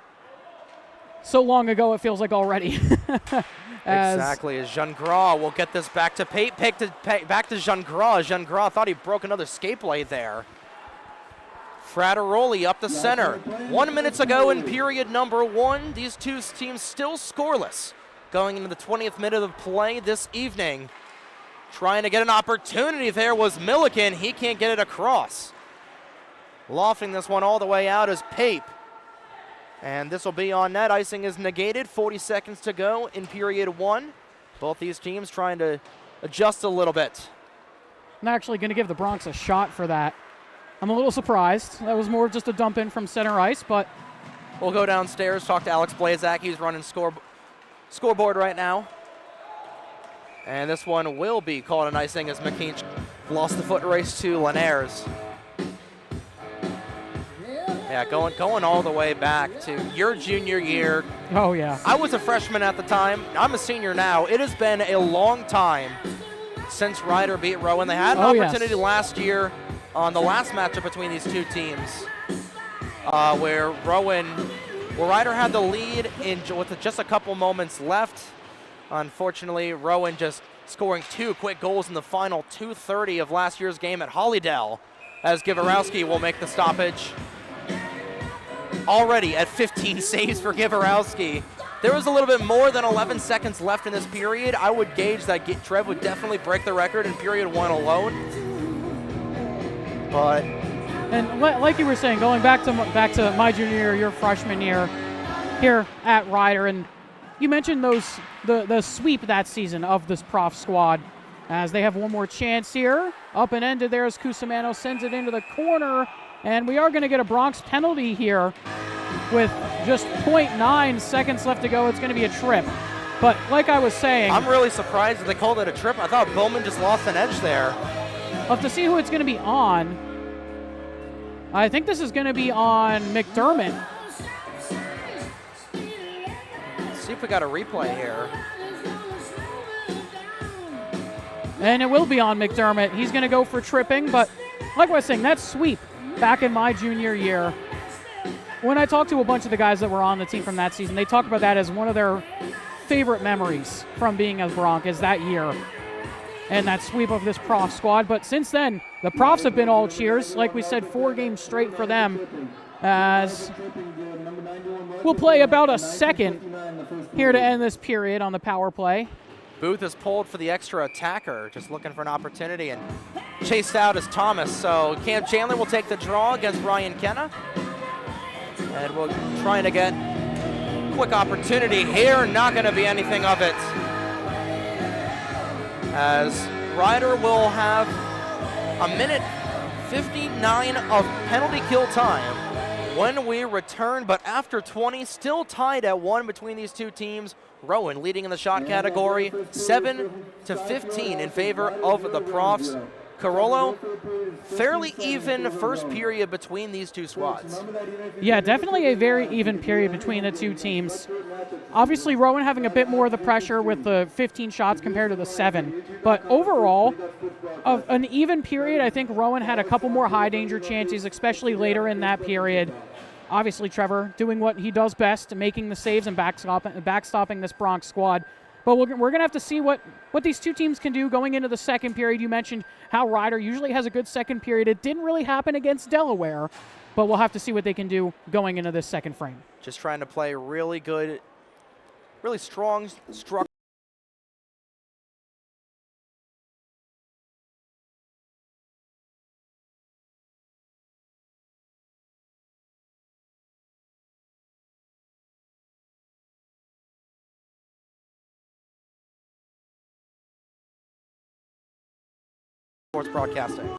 So long ago, it feels like already. Exactly, as Gingras will get this back to Pape, back to Gingras. Gingras thought he broke another skate blade there. Frattaroli up the center. 1 minute ago in period number 1, these two teams still scoreless. Going into the 20th minute of play this evening. Trying to get an opportunity there was Milliken. He can't get it across. Lofting this one all the way out is Pape. And this will be on net. Icing is negated. 40 seconds to go in period 1. Both these teams trying to adjust a little bit. I'm actually going to give the Bronx a shot for that. I'm a little surprised. That was more just a dump in from center ice, but we'll go downstairs, talk to Alex Blazak. He's running scoreboard right now. And this one will be called an icing as McKean lost the foot race to Linares. Yeah, going all the way back to your junior year. Oh, yeah. I was a freshman at the time. I'm a senior now. It has been a long time since Rider beat Rowan. They had an opportunity last year on the last matchup between these two teams where Rider had the lead with just a couple moments left. Unfortunately, Rowan just scoring 2 quick goals in the final 2:30 of last year's game at Hollydale, as Givorowski will make the stoppage. Already at 15 saves for Givorowski. There was a little bit more than 11 seconds left in this period. I would gauge that Trev would definitely break the record in period 1 alone. But and like you were saying, going back to my junior year, your freshman year here at Rider, and you mentioned the sweep that season of this Prof squad, as they have one more chance here. Up and ended there as Cusimano sends it into the corner. And we are going to get a Bronx penalty here with just 0.9 seconds left to go. It's going to be a trip. But like I was saying, I'm really surprised that they called it a trip. I thought Bowman just lost an edge there. I'll have to see who it's going to be on. I think this is going to be on McDermott. Let's see if we got a replay here. And it will be on McDermott. He's going to go for tripping, but like I was saying, that sweep back in my junior year, when I talked to a bunch of the guys that were on the team from that season, they talk about that as one of their favorite memories from being a Bronc is that year and that sweep of this Prof squad. But since then, the Profs have been all cheers. Like we said, 4 games straight for them, as we'll play about a second here to end this period on the power play. Booth is pulled for the extra attacker, just looking for an opportunity, and chased out is Thomas. So Cam Chandler will take the draw against Ryan Kenna. And we're trying to get quick opportunity here. Not going to be anything of it, as Ryder will have a minute 59 of penalty kill time when we return. But after 20, still tied at 1 between these two teams. Rowan leading in the shot category, 7-15 in favor of the Profs. Carollo, fairly even first period between these two squads. Yeah, definitely a very even period between the two teams. Obviously, Rowan having a bit more of the pressure with the 15 shots compared to the 7. But overall, of an even period, I think Rowan had a couple more high danger chances, especially later in that period. Obviously, Trevor doing what he does best, making the saves and backstopping this Bronx squad. But we're going to have to see what these two teams can do going into the second period. You mentioned how Ryder usually has a good second period. It didn't really happen against Delaware, but we'll have to see what they can do going into this second frame. Just trying to play really good, really strong structure. Sports broadcasting.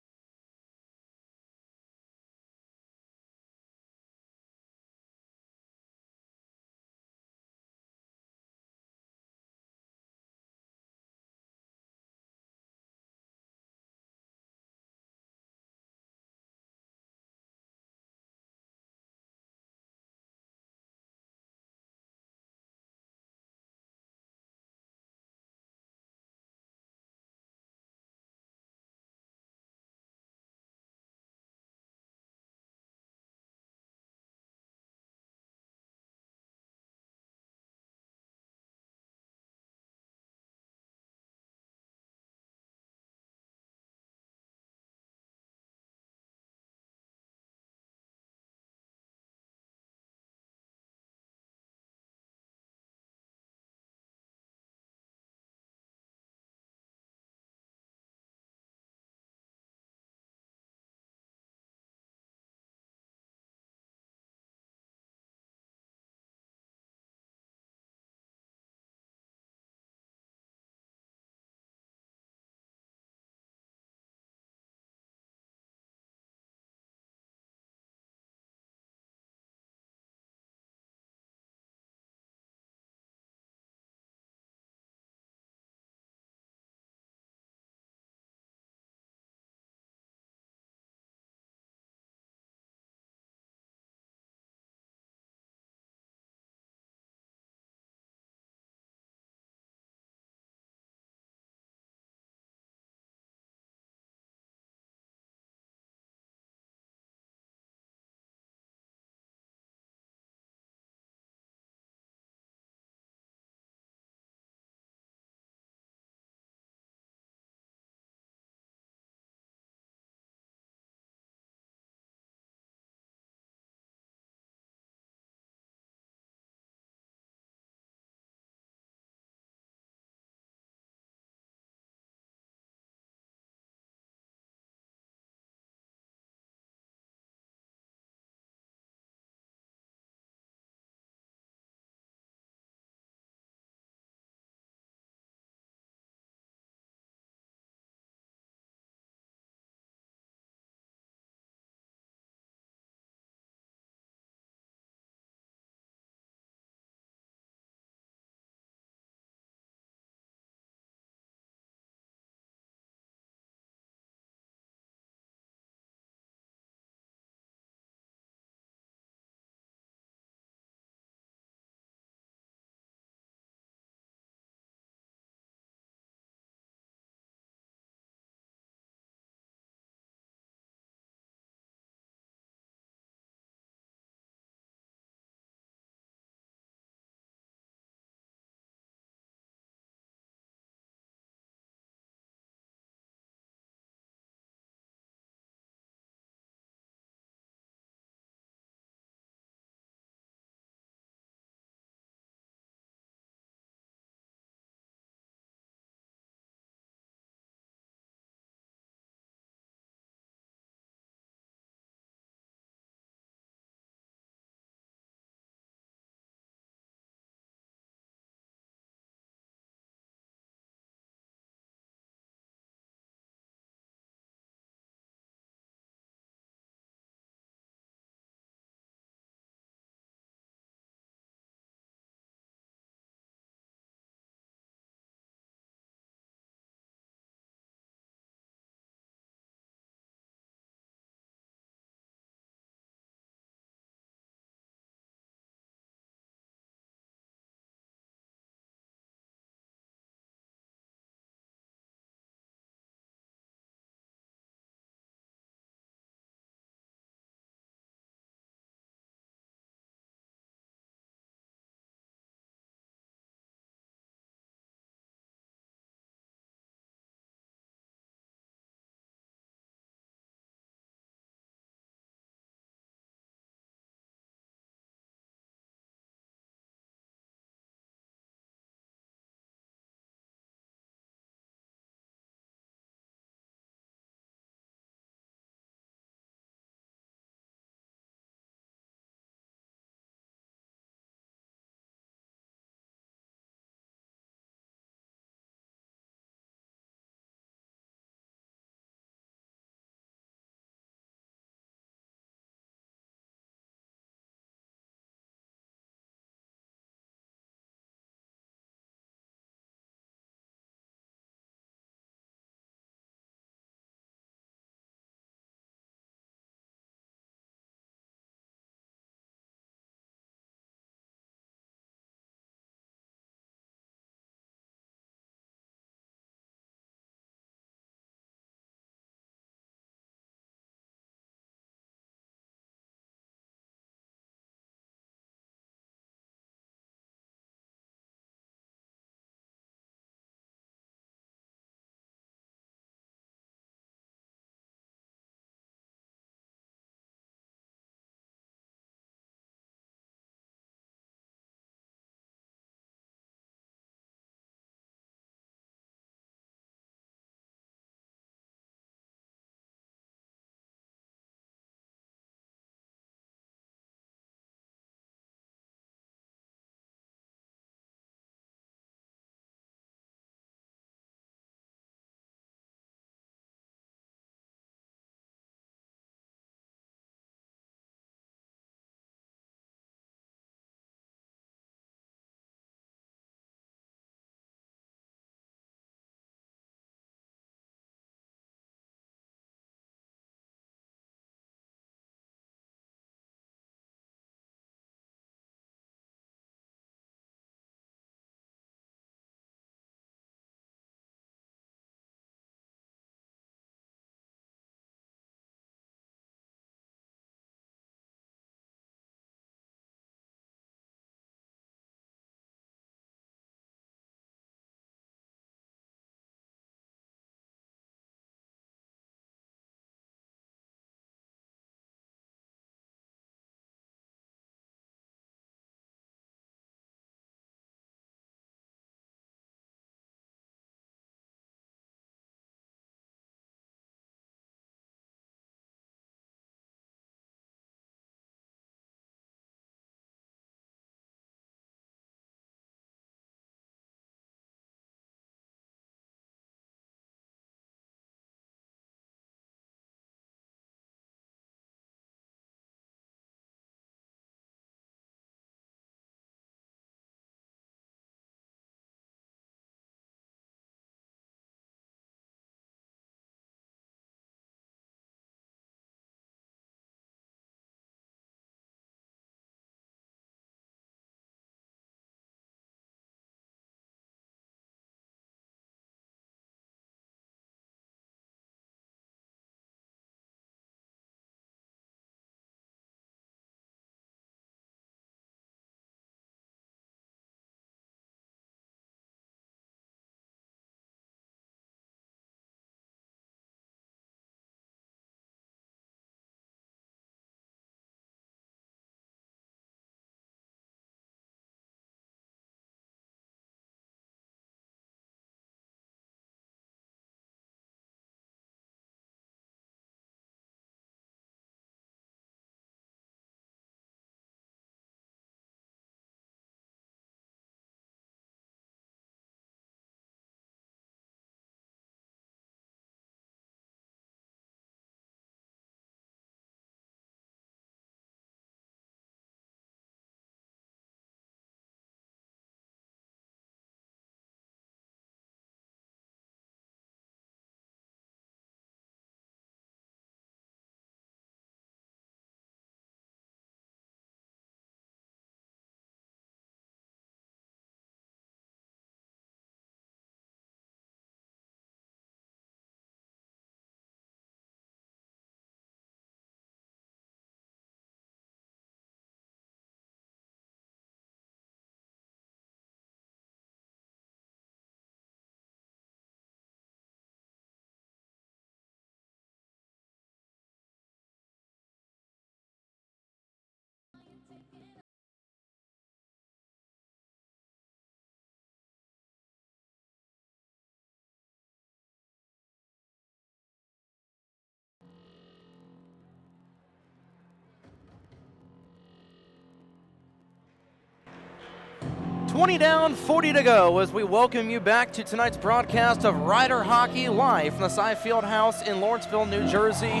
20 down, 40 to go as we welcome you back to tonight's broadcast of Rider Hockey live from the Cy Fieldhouse in Lawrenceville, New Jersey.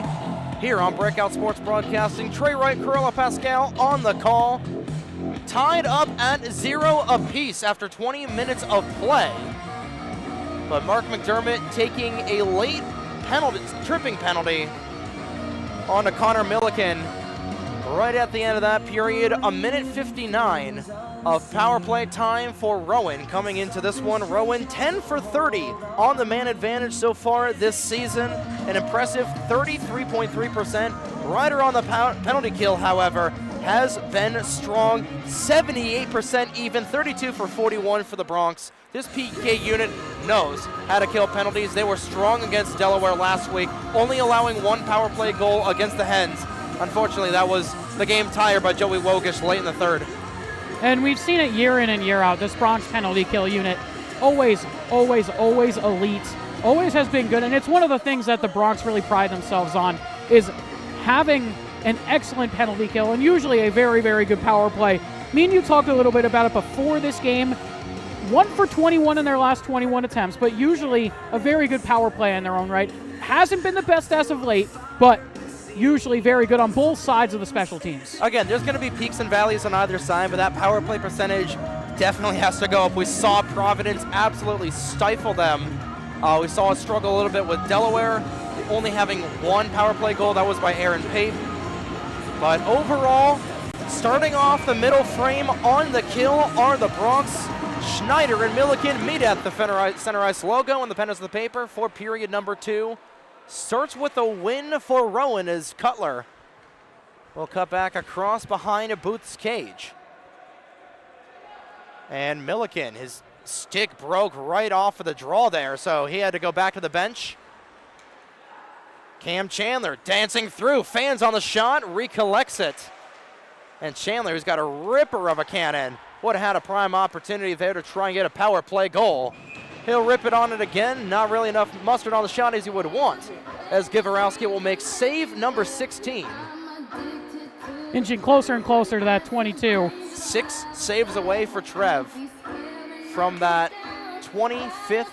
Here on Breakout Sports Broadcasting, Trey Wright, Corella Pascal on the call. Tied up at 0 apiece after 20 minutes of play. But Mark McDermott taking a late tripping penalty onto Connor Milliken right at the end of that period. A minute 59 of power play time for Rowan coming into this one. Rowan 10 for 30 on the man advantage so far this season. An impressive 33.3%. Rider on the penalty kill, however, has been strong. 78% even, 32 for 41 for the Bronx. This PK unit knows how to kill penalties. They were strong against Delaware last week, only allowing one power play goal against the Hens. Unfortunately, that was the game tire by Joey Wogish late in the third. And we've seen it year in and year out. This Bronx penalty kill unit, always elite, always has been good. And it's one of the things that the Bronx really pride themselves on, is having an excellent penalty kill and usually a very, very good power play. Me and you talked a little bit about it before this game. 1 for 21 in their last 21 attempts, but usually a very good power play in their own right. Hasn't been the best as of late, but usually very good on both sides of the special teams. Again, there's going to be peaks and valleys on either side, but that power play percentage definitely has to go up. We saw Providence absolutely stifle them. We saw it struggle a little bit with Delaware, only having one power play goal. That was by Aaron Pape. But overall, starting off the middle frame on the kill are the Bronx. Schneider and Milliken meet at the center ice logo and the pen is the paper for period number 2. Starts with a win for Rowan as Cutler will cut back across behind Booth's cage. And Milliken, his stick broke right off of the draw there, so he had to go back to the bench. Cam Chandler dancing through, fans on the shot, recollects it. And Chandler, who's got a ripper of a cannon, would have had a prime opportunity there to try and get a power play goal. He'll rip it on it again, not really enough mustard on the shot as he would want, as Givarowski will make save number 16. Inching closer and closer to that 22. 6 saves away for Trev from that 25th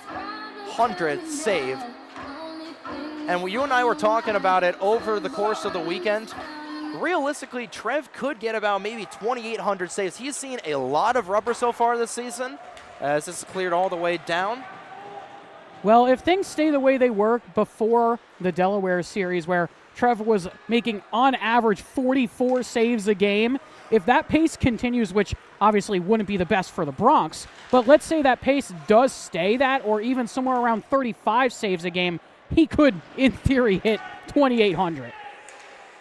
100th save. And you and I were talking about it over the course of the weekend. Realistically, Trev could get about maybe 2,800 saves. He's seen a lot of rubber so far this season, as this is cleared all the way down. Well, if things stay the way they were before the Delaware series, where Trev was making on average 44 saves a game, if that pace continues, which obviously wouldn't be the best for the Bronx, but let's say that pace does stay that, or even somewhere around 35 saves a game, he could, in theory, hit 2,800.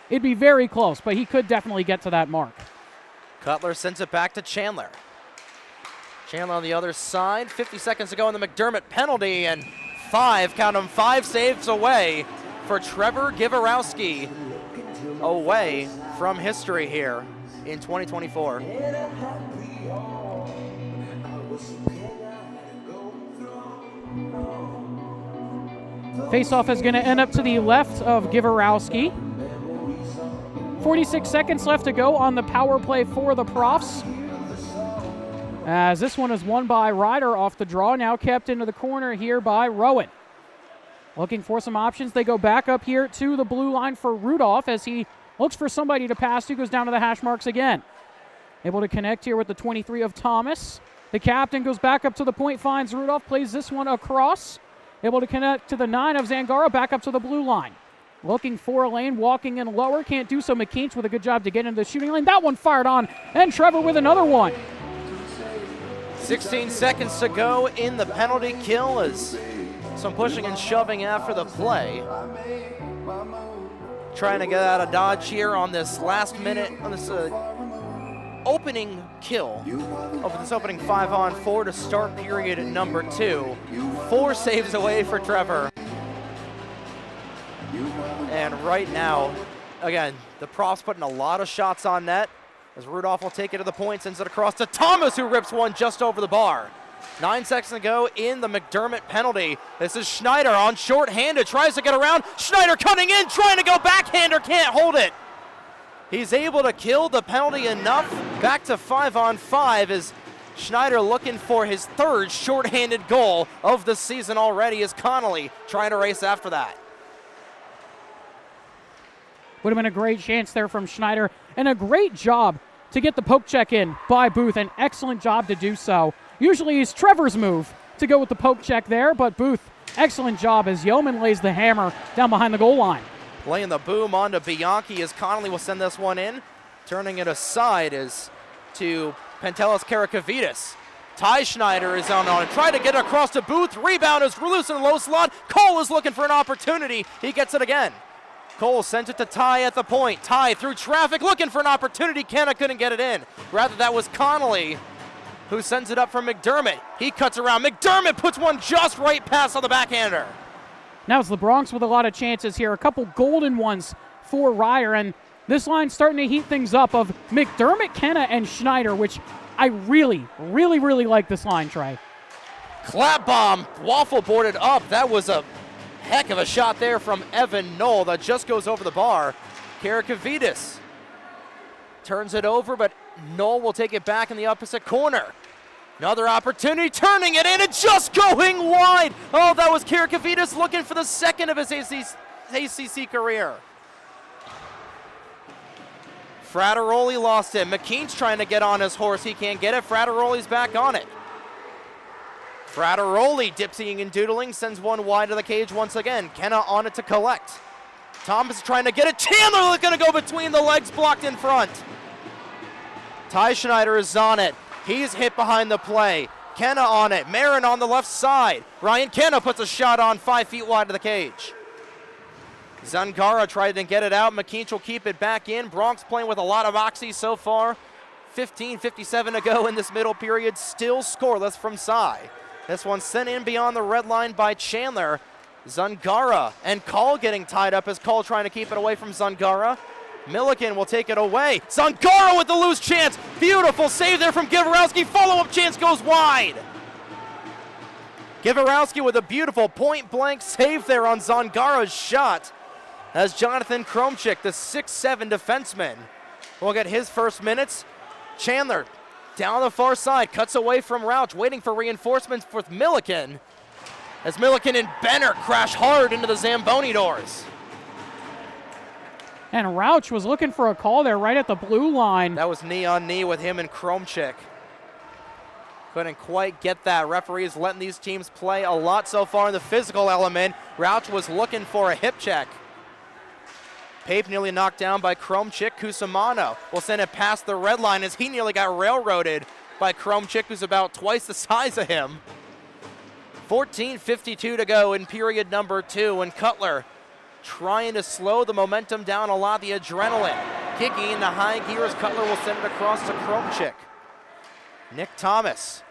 It'd be very close, but he could definitely get to that mark. Cutler sends it back to Chandler. Chandler on the other side, 50 seconds to go in the McDermott penalty, and 5 saves away for Trevor Givarowski, away from history here in 2024. Faceoff is going to end up to the left of Givarowski. 46 seconds left to go on the power play for the Profs, as this one is won by Ryder off the draw, now kept into the corner here by Rowan. Looking for some options. They go back up here to the blue line for Rudolph as he looks for somebody to pass to, goes down to the hash marks again. Able to connect here with the 23 of Thomas. The captain goes back up to the point, finds Rudolph, plays this one across. Able to connect to the 9 of Zangara, back up to the blue line. Looking for a lane, walking in lower, can't do so. McKeach with a good job to get into the shooting lane. That one fired on, and Trevor with another one. 16 seconds to go in the penalty kill as some pushing and shoving after the play. Trying to get out of dodge here on this last minute, on this opening kill of this opening 5-on-4 to start period at number 2. 4 saves away for Trevor. And right now, again, the Profs putting a lot of shots on net as Rudolph will take it to the point, sends it across to Thomas, who rips one just over the bar. 9 seconds to go in the McDermott penalty. This is Schneider on short-handed, tries to get around. Schneider cutting in, trying to go backhander, can't hold it. He's able to kill the penalty enough. Back to 5-on-5 as Schneider looking for his third shorthanded goal of the season already as Connolly trying to race after that. Would have been a great chance there from Schneider, and a great job to get the poke check in by Booth. An excellent job to do so. Usually it's Trevor's move to go with the poke check there, but Booth, excellent job as Yeoman lays the hammer down behind the goal line. Laying the boom onto Bianchi as Connolly will send this one in. Turning it aside is to Pantelis Karakavitis. Ty Schneider is on it. Try to get across to Booth. Rebound is loose in the low slot. Cole is looking for an opportunity. He gets it again. Cole sent it to Ty at the point. Ty through traffic looking for an opportunity. Kenna couldn't get it in. Rather, that was Connolly who sends it up from McDermott. He cuts around. McDermott puts one just right past on the backhander. Now it's the Bronx with a lot of chances here. A couple golden ones for Ryer, and this line's starting to heat things up of McDermott, Kenna, and Schneider, which I really like this line, Trey. Clap bomb, waffle boarded up. That was a heck of a shot there from Evan Knoll that just goes over the bar. Karakavitis turns it over, but Knoll will take it back in the opposite corner. Another opportunity, turning it in and just going wide. Oh, that was Karakavitis looking for the second of his ACC career. Frateroli lost it. McKean's trying to get on his horse. He can't get it. Frateroli's back on it. Frateroli dipsying and doodling, sends one wide of the cage once again. Kenna on it to collect. Thomas trying to get it. Chandler going to go between the legs, blocked in front. Ty Schneider is on it. He's hit behind the play. Kenna on it. Marin on the left side. Ryan Kenna puts a shot on 5 feet wide of the cage. Zangara tried to get it out. McKean will keep it back in. Bronx playing with a lot of oxy so far. 15:57 to go in this middle period. Still scoreless from Cy. This one sent in beyond the red line by Chandler. Zangara and Call getting tied up as Call trying to keep it away from Zangara. Milliken will take it away. Zangara with the loose chance. Beautiful save there from Givorowski. Follow-up chance goes wide. Givorowski with a beautiful point-blank save there on Zangara's shot. As Jonathan Kromchik, the 6'7 defenseman, will get his first minutes. Chandler down the far side, cuts away from Rauch, waiting for reinforcements with Milliken. As Milliken and Benner crash hard into the Zamboni doors. And Rauch was looking for a call there right at the blue line. That was knee on knee with him and Kromchik. Couldn't quite get that. Referees letting these teams play a lot so far in the physical element. Rauch was looking for a hip check. Pape nearly knocked down by Kromchik. Cusimano will send it past the red line as he nearly got railroaded by Kromchik, who's about twice the size of him. 14:52 to go in period number 2, and Cutler trying to slow the momentum down a lot, the adrenaline. Kicking in the high gears, Cutler will send it across to Kromchik. Nick Thomas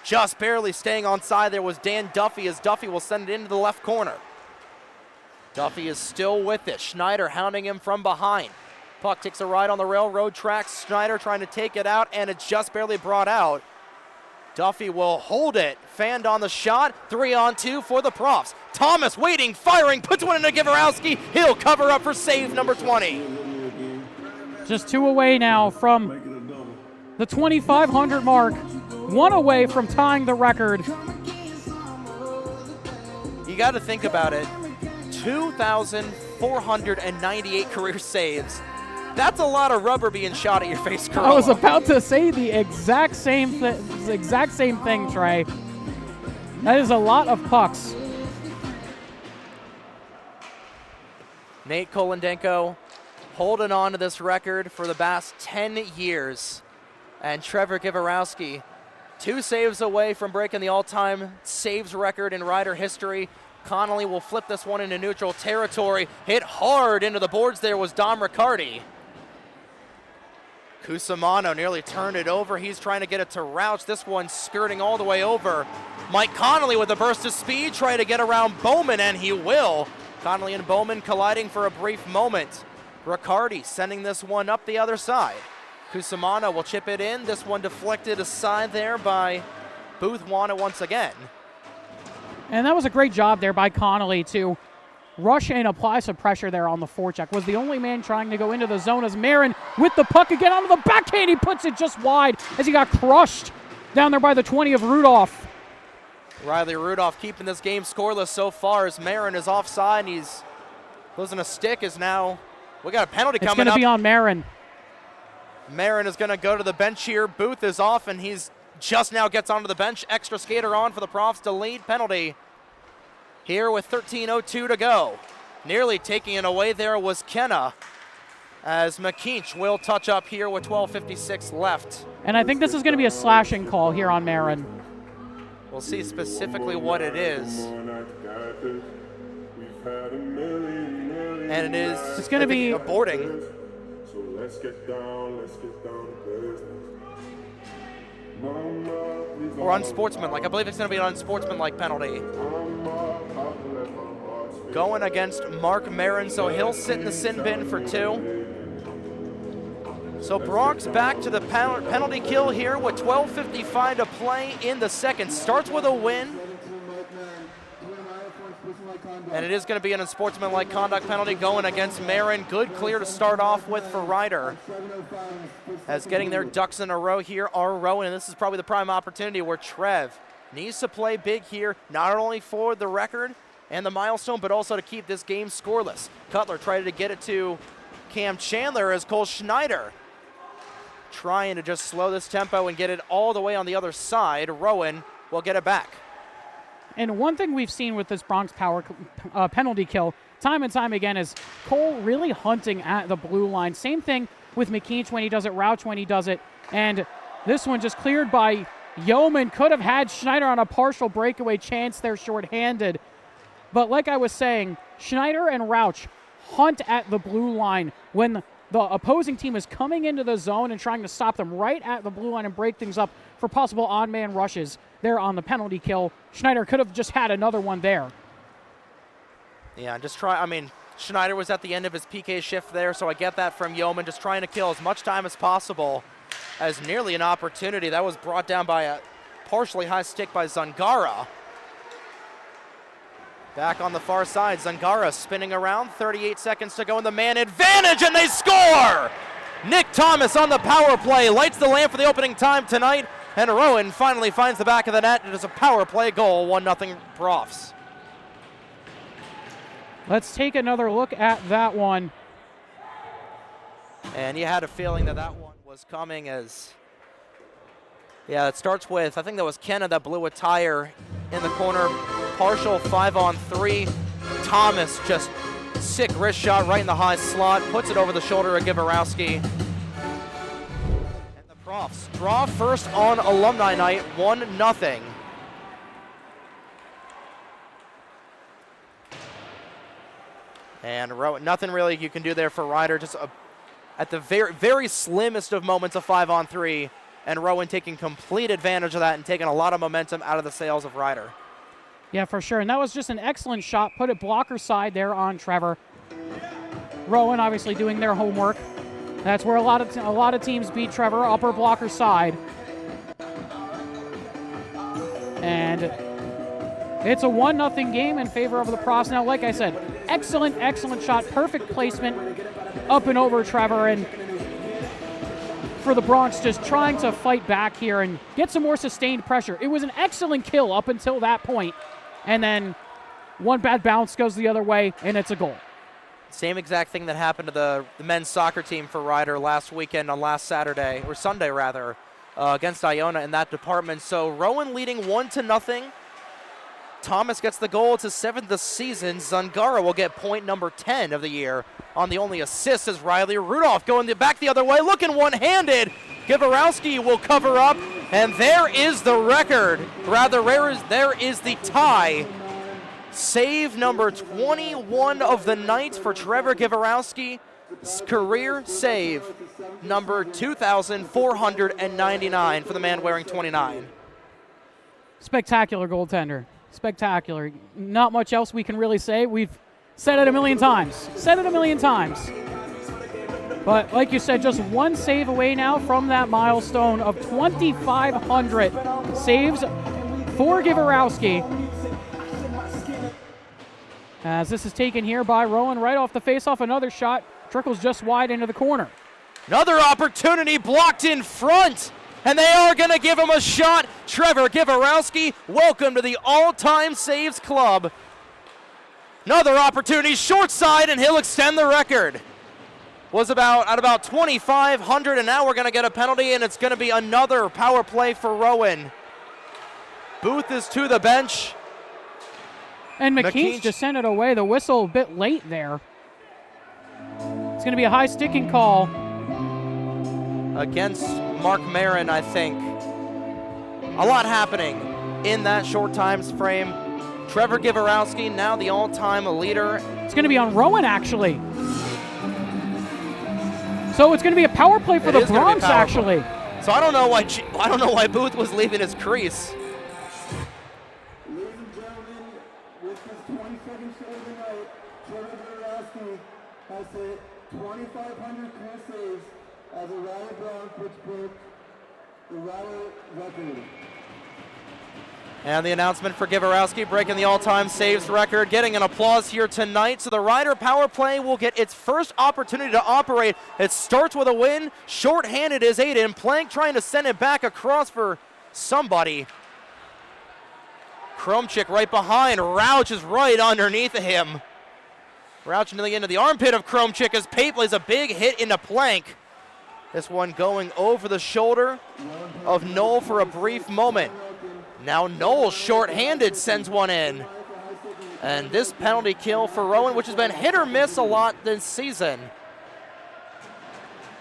just barely staying on side there was Dan Duffy, as Duffy will send it into the left corner. Duffy is still with it. Schneider hounding him from behind. Puck takes a ride on the railroad tracks. Schneider trying to take it out, and it's just barely brought out. Duffy will hold it. Fanned on the shot. 3-on-2 for the Profs. Thomas waiting, firing, puts one into Givorowski. He'll cover up for save number 20. Just 2 away now from the 2,500 mark. 1 away from tying the record. You got to think about it. 2,498 career saves. That's a lot of rubber being shot at your face, Carl. I was about to say the exact same thing, Trey. That is a lot of pucks. Nate Kolendenko holding on to this record for the past 10 years. And Trevor Givorowski, 2 saves away from breaking the all-time saves record in Rider history. Connolly will flip this one into neutral territory. Hit hard into the boards there was Dom Riccardi. Cusimano nearly turned it over. He's trying to get it to Rauch. This one skirting all the way over. Mike Connolly with a burst of speed, trying to get around Bowman, and he will. Connolly and Bowman colliding for a brief moment. Riccardi sending this one up the other side. Cusimano will chip it in. This one deflected aside there by Booth won it once again. And that was a great job there by Connolly to rush and apply some pressure there on the forecheck. Was the only man trying to go into the zone as Marin with the puck again onto the backhand. He puts it just wide as he got crushed down there by the 20 of Rudolph. Riley Rudolph keeping this game scoreless so far as Marin is offside. He's losing a stick. Is now, we got a penalty coming up. It's going to be on Marin. Marin is going to go to the bench here. Booth is off, and he's just now gets onto the bench. Extra skater on for the Profs. Delayed penalty here with 13:02 to go. Nearly taking it away there was Kenna, as McKeach will touch up here with 12:56 left. And I think this is going to be a slashing call here on Marin. We'll see specifically what it is. And it is, it's going to be a boarding. So let's get down to business. Or unsportsmanlike. I believe it's going to be an unsportsmanlike penalty. Going against Mark Marin, so he'll sit in the sin bin for 2. So Bronx back to the penalty kill here with 12:55 to play in the second. Starts with a win. And it is going to be an unsportsmanlike conduct penalty going against Marin. Good clear to start off with for Ryder. As getting their ducks in a row here are Rowan, and this is probably the prime opportunity where Trev needs to play big here, not only for the record and the milestone, but also to keep this game scoreless. Cutler tried to get it to Cam Chandler as Cole Schneider trying to just slow this tempo and get it all the way on the other side. Rowan will get it back. And one thing we've seen with this Bronx power penalty kill time and time again is Cole really hunting at the blue line. Same thing with McKeach when he does it, Rauch when he does it. And this one just cleared by Yeoman. Could have had Schneider on a partial breakaway chance there shorthanded. But like I was saying, Schneider and Rauch hunt at the blue line when the opposing team is coming into the zone and trying to stop them right at the blue line and break things up for possible on-man rushes there on the penalty kill. Schneider could have just had another one there. Yeah, Schneider was at the end of his PK shift there, so I get that from Yeoman, just trying to kill as much time as possible as nearly an opportunity. That was brought down by a partially high stick by Zangara. Back on the far side, Zangara spinning around, 38 seconds to go in the man advantage, and they score! Nick Thomas on the power play, lights the lamp for the opening time tonight, and Rowan finally finds the back of the net. It is a power play goal, 1-0 Profs. Let's take another look at that one. And you had a feeling that that one was coming as, yeah, it starts with, I think that was Kenna that blew a tire in the corner. Partial 5-on-3. Thomas just sick wrist shot right in the high slot, puts it over the shoulder of Givarowski. And the Profs draw first on Alumni night, 1-0. And nothing really you can do there for Ryder, just at the very slimmest of moments of 5-on-3, and Rowan taking complete advantage of that and taking a lot of momentum out of the sails of Ryder. Yeah, for sure. And that was just an excellent shot. Put it blocker side there on Trevor. Rowan obviously doing their homework. That's where a lot of teams beat Trevor, upper blocker side. And it's a 1-0 game in favor of the Profs. Now, like I said, excellent shot, perfect placement up and over Trevor, and for the Bronx just trying to fight back here and get some more sustained pressure. It was an excellent kill up until that point, and then one bad bounce goes the other way, and it's a goal. Same exact thing that happened to the men's soccer team for Ryder last weekend on last Saturday, or Sunday rather, against Iona in that department. So Rowan leading 1-0. Thomas gets the goal. It's his 7th this season. Zangara will get point number 10 of the year on the only assist as Riley Rudolph going back the other way, looking one-handed. Givarowski will cover up, and there is the record. Rather, there is the tie. Save number 21 of the night for Trevor Givarowski. Career save number 2,499 for the man wearing 29. Spectacular goaltender. Spectacular. Not much else we can really say. We've said it a million times. But like you said, just one save away now from that milestone of 2,500 saves for Givarowski. As this is taken here by Rowan right off the faceoff. Another shot trickles just wide into the corner. Another opportunity blocked in front. and they are going to give him a shot. Trevor Givarowski, welcome to the all-time saves club. Another opportunity, short side, and he'll extend the record. Was at about 2,500, and now we're going to get a penalty, and it's going to be another power play for Rowan. Booth is to the bench. And McKean's just sent it away. The whistle a bit late there. It's going to be a high sticking call. Against Mark Marin, I think. A lot happening in that short time frame. Trevor Givarowski, now the all-time leader. It's going to be on Rowan, actually. So it's going to be a power play for the Bronx, actually. So I don't know why Booth was leaving his crease. Ladies and gentlemen, with his 22nd save of the night, Trevor Givarowski has hit 2,500 career saves as a Rider Bronx, which broke the Rider record. And the announcement for Givarowski breaking the all-time saves record, getting an applause here tonight. So the Rider power play will get its first opportunity to operate. It starts with a win. Short-handed is Aiden. Plank trying to send it back across for somebody. Kromchik right behind. Rauch is right underneath him. Rauch nearly into the armpit of Kromchik as Pate plays a big hit into Plank. This one going over the shoulder of Noel for a brief moment. Now Noel, short-handed, sends one in. And this penalty kill for Rowan, which has been hit or miss a lot this season.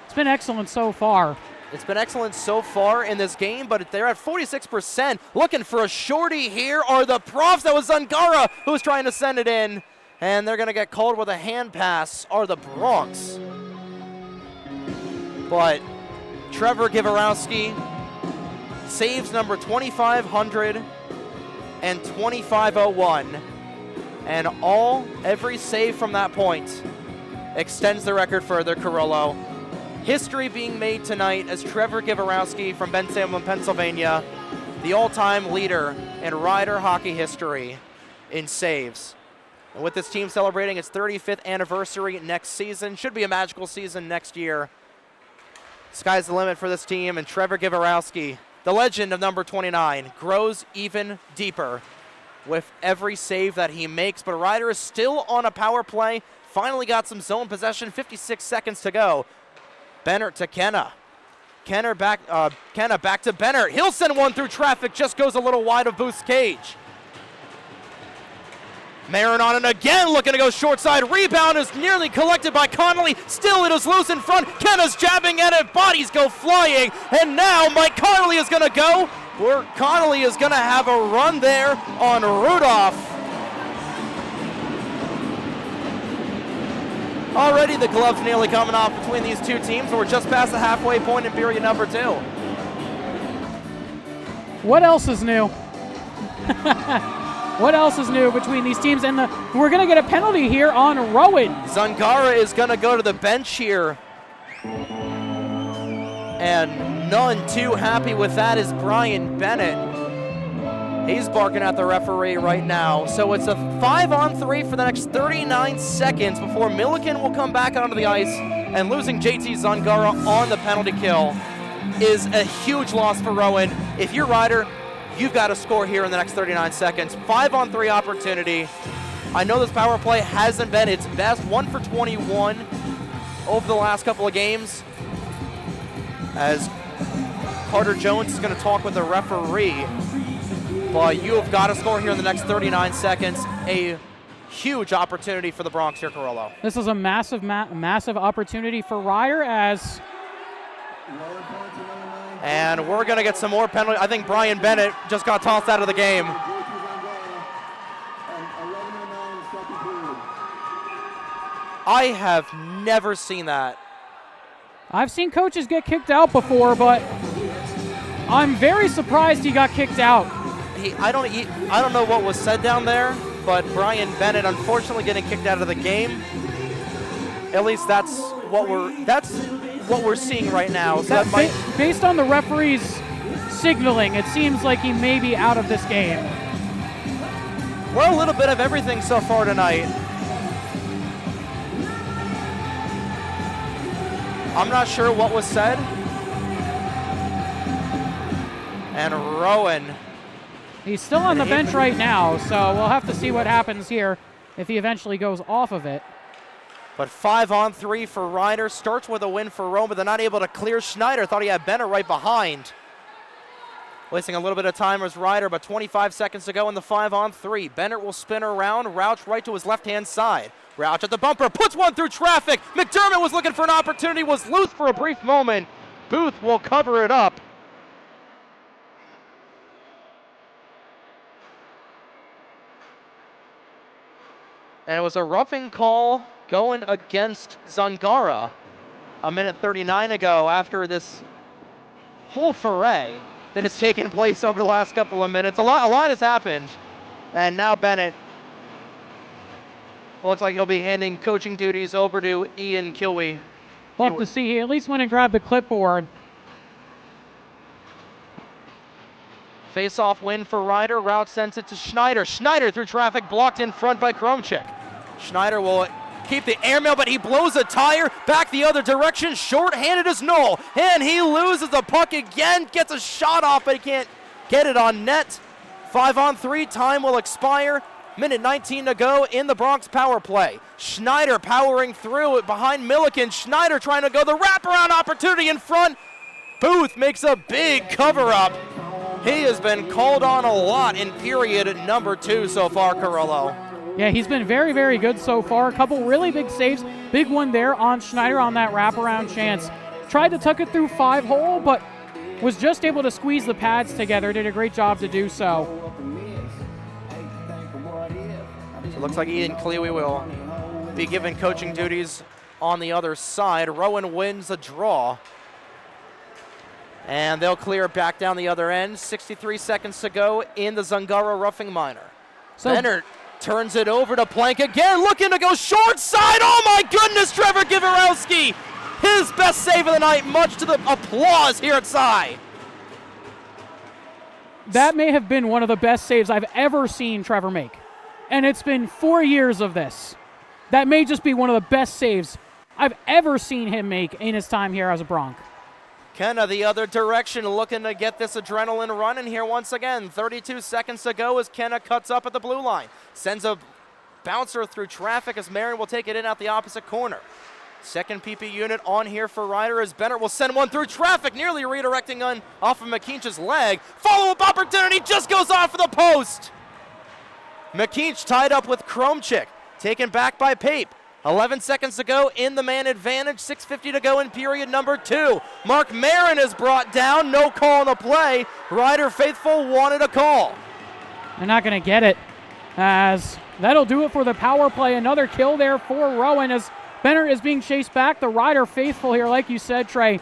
It's been excellent so far. It's been excellent so far in this game, but they're at 46%. Looking for a shorty here are the Profs. That was Zangara who was trying to send it in. And they're going to get called with a hand pass, are the Bronx. But Trevor Givarowski saves number 2,500 and 2,501. And every save from that point extends the record further, Carollo. History being made tonight as Trevor Givarowski from Bensalem, Pennsylvania, the all-time leader in Rider hockey history in saves. And with this team celebrating its 35th anniversary next season, should be a magical season next year. Sky's the limit for this team, and Trevor Givarowski, the legend of number 29, grows even deeper with every save that he makes. But Rider is still on a power play. Finally got some zone possession, 56 seconds to go. Bennert to Kenna. Kenna back to Bennert. He'll send one through traffic, just goes a little wide of Booth's cage. Marin on it again, looking to go short side. Rebound is nearly collected by Connolly. Still it is loose in front. Kenna's jabbing at it. Bodies go flying. And now Mike Connolly is going to go. Where Connolly is going to have a run there on Rudolph. Already the gloves nearly coming off between these two teams. We're just past the halfway point in period number 2. What else is new? What else is new between these teams? And we're going to get a penalty here on Rowan. Zangara is going to go to the bench here. And none too happy with that is Brian Bennett. He's barking at the referee right now. So it's a 5-on-3 for the next 39 seconds before Milliken will come back onto the ice. And losing JT Zangara on the penalty kill is a huge loss for Rowan. If you're Rider, you've got to score here in the next 39 seconds. 5-on-3 opportunity. I know this power play hasn't been its best. 1 for 21 over the last couple of games. As Carter Jones is going to talk with the referee. But you have got to score here in the next 39 seconds. A huge opportunity for the Bronx here, Carollo. This is a massive, massive opportunity for Rider as... And we're going to get some more penalties. I think Brian Bennett just got tossed out of the game. I have never seen that. I've seen coaches get kicked out before, but I'm very surprised he got kicked out. I don't know what was said down there, but Brian Bennett unfortunately getting kicked out of the game. At least that's what we're seeing right now. So that might, based on the referee's signaling, it seems like he may be out of this game. Well, a little bit of everything so far tonight. I'm not sure what was said. And Rowan. He's still on the bench right now, so we'll have to see what happens here if he eventually goes off of it. But 5-on-3 for Ryder. Starts with a win for Rowan, but they're not able to clear Schneider. Thought he had Bennett right behind. Wasting a little bit of time as Ryder, but 25 seconds to go in the 5-on-3. Bennett will spin around. Rouch right to his left-hand side. Rouch at the bumper, puts one through traffic. McDermott was looking for an opportunity, was loose for a brief moment. Booth will cover it up. And it was a roughing call going against Zangara a minute 39 ago after this whole foray that has taken place over the last couple of minutes. A lot has happened. And now Bennett looks like he'll be handing coaching duties over to Ian Kilwee. We'll have to see. He at least went and grabbed the clipboard. Face-off win for Ryder. Rouch sends it to Schneider. Schneider through traffic, blocked in front by Kromchik. Schneider will keep the airmail, but he blows a tire back the other direction. Short-handed is Knoll, and he loses the puck again. Gets a shot off, but he can't get it on net. 5-on-3, time will expire. Minute 19 to go in the Bronx power play. Schneider powering through it behind Milliken. Schneider trying to go the wraparound opportunity in front. Booth makes a big cover-up. He has been called on a lot in period number 2 so far, Carrillo. Yeah, he's been very, very good so far. A couple really big saves. Big one there on Schneider on that wraparound chance. Tried to tuck it through 5-hole, but was just able to squeeze the pads together. Did a great job to do so. So it looks like Ian Kilwee will be given coaching duties on the other side. Rowan wins a draw. And they'll clear it back down the other end. 63 seconds to go in the Zangara roughing minor. So Bennett turns it over to Plank again, looking to go short side. Oh my goodness, Trevor Giverowski. His best save of the night, much to the applause here at Cy. That may have been one of the best saves I've ever seen Trevor make. And it's been 4 years of this. That may just be one of the best saves I've ever seen him make in his time here as a Bronc. Kenna the other direction, looking to get this adrenaline running here once again. 32 seconds to go as Kenna cuts up at the blue line. Sends a bouncer through traffic as Marion will take it in out the opposite corner. Second PP unit on here for Ryder as Bennett will send one through traffic, nearly redirecting on off of McKeech's leg. Follow-up opportunity just goes off of the post. McKeech tied up with Kromchik, taken back by Pape. 11 seconds to go in the man advantage, 6:50 to go in period number 2. Mark Marin is brought down, no call on the play. Ryder faithful wanted a call. They're not going to get it, as that'll do it for the power play. Another kill there for Rowan as Benner is being chased back. The Ryder faithful here, like you said, Trey,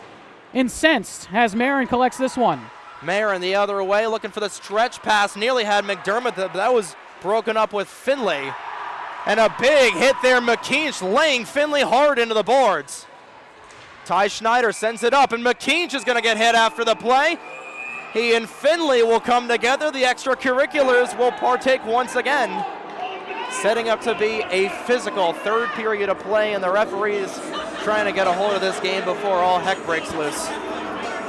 incensed as Marin collects this one. Marin the other way, looking for the stretch pass, nearly had McDermott, but that was broken up with Finley. And a big hit there, McKeech laying Finley hard into the boards. Ty Schneider sends it up, and McKeech is going to get hit after the play. He and Finley will come together. The extracurriculars will partake once again. Setting up to be a physical third period of play, and the referees trying to get a hold of this game before all heck breaks loose.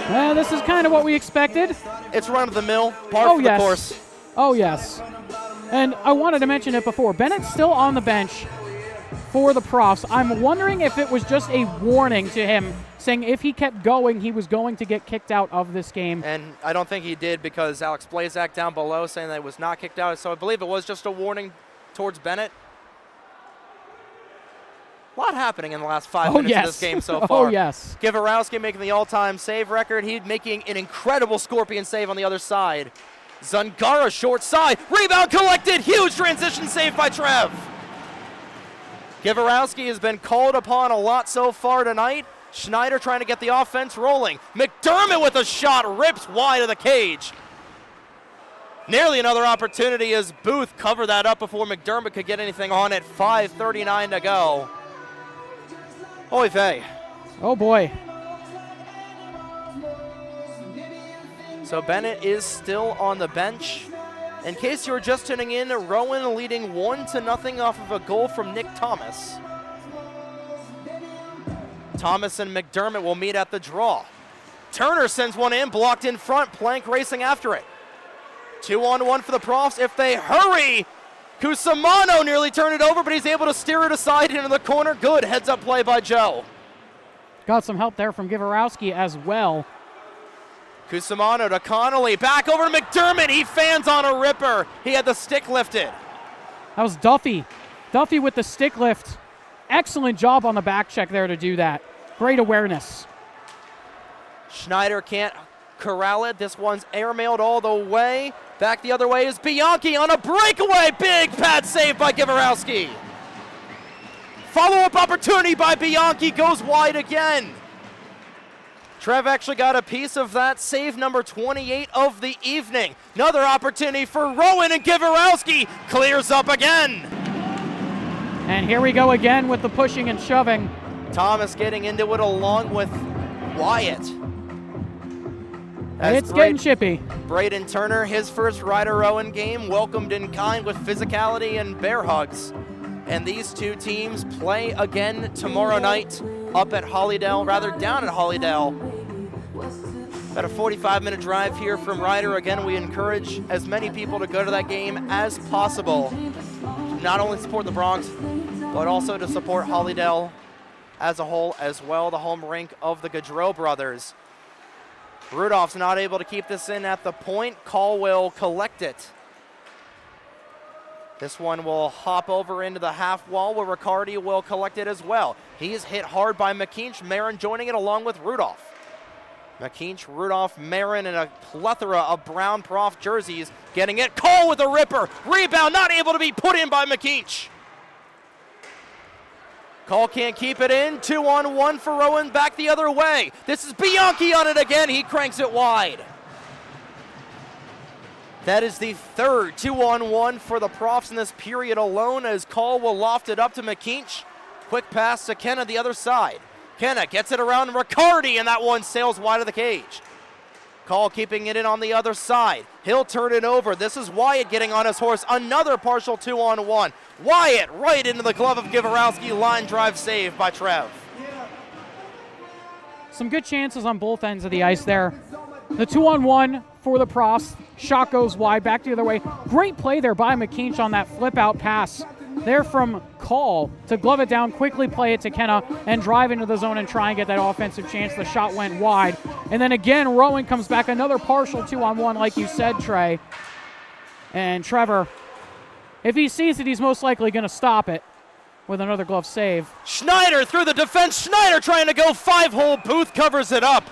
Well, this is kind of what we expected. It's run-of-the-mill, par for the course. Oh, yes. And I wanted to mention it before. Bennett's still on the bench for the Profs. I'm wondering if it was just a warning to him, saying if he kept going, he was going to get kicked out of this game. And I don't think he did, because Alex Blazak down below saying that he was not kicked out. So I believe it was just a warning towards Bennett. A lot happening in the last 5 minutes of this game so far. Oh, yes. Giverowski making the all-time save record. He's making an incredible Scorpion save on the other side. Zangara short side, rebound collected, huge transition save by Trev. Giverowski has been called upon a lot so far tonight. Schneider trying to get the offense rolling. McDermott with a shot, rips wide of the cage. Nearly another opportunity as Booth covered that up before McDermott could get anything on it. 5:39 to go. Oy vey. Oh boy. So Bennett is still on the bench. In case you were just tuning in, Rowan leading 1-0 off of a goal from Nick Thomas. Thomas and McDermott will meet at the draw. Turner sends one in, blocked in front, Plank racing after it. 2-on-1 for the Profs. If they hurry, Cusimano nearly turned it over, but he's able to steer it aside into the corner. Good heads-up play by Joe. Got some help there from Givarowski as well. Cusimano to Connolly, back over to McDermott. He fans on a ripper. He had the stick lifted. That was Duffy. Duffy with the stick lift. Excellent job on the back check there to do that. Great awareness. Schneider can't corral it. This one's airmailed all the way. Back the other way is Bianchi on a breakaway. Big pad save by Givarowski. Follow-up opportunity by Bianchi, goes wide again. Trev actually got a piece of that. Save number 28 of the evening. Another opportunity for Rowan, and Givarowski clears up again. And here we go again with the pushing and shoving. Thomas getting into it along with Wyatt. It's getting chippy. Braden Turner, his first Ryder-Rowan game, welcomed in kind with physicality and bear hugs. And these two teams play again tomorrow night up at Hollydale, rather down at Hollydale. About a 45-minute drive here from Ryder. Again, we encourage as many people to go to that game as possible. Not only support the Bronx, but also to support Hollydale as a whole as well, the home rink of the Gaudreau brothers. Rudolph's not able to keep this in at the point. Call will collect it. This one will hop over into the half wall where Riccardi will collect it as well. He is hit hard by McKeach. Marin joining it along with Rudolph. McKeach, Rudolph, Marin, and a plethora of brown Prof jerseys getting it. Cole with a ripper. Rebound not able to be put in by McKeach. Cole can't keep it in. 2-on-1 for Rowan, back the other way. This is Bianchi on it again. He cranks it wide. That is the third 2-on-1 for the Profs in this period alone, as Cole will loft it up to McKeach. Quick pass to Kenna the other side. Kenna gets it around Riccardi, and that one sails wide of the cage. Cole keeping it in on the other side. He'll turn it over. This is Wyatt getting on his horse. Another partial 2-on-1. Wyatt right into the glove of Givarowski. Line drive save by Trev. Some good chances on both ends of the ice there. The 2-on-1 for the Profs. Shot goes wide, back the other way. Great play there by McKeach on that flip-out pass. There from Call to glove it down, quickly play it to Kenna, and drive into the zone and try and get that offensive chance. The shot went wide. And then again, Rowan comes back. Another partial 2-on-1, like you said, Trey. And Trevor, if he sees it, he's most likely going to stop it with another glove save. Schneider through the defense. Schneider trying to go 5-hole. Booth covers it up.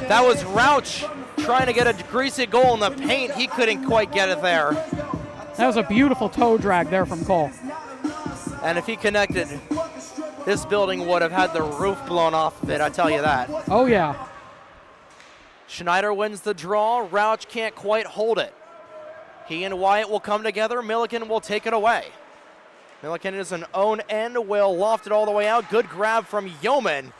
That was Rauch trying to get a greasy goal in the paint. He couldn't quite get it there. That was a beautiful toe drag there from Cole. And if he connected, this building would have had the roof blown off of it, I tell you that. Oh, yeah. Schneider wins the draw. Rauch can't quite hold it. He and Wyatt will come together. Milliken will take it away. Milliken is an own end, will loft it all the way out. Good grab from Yeoman.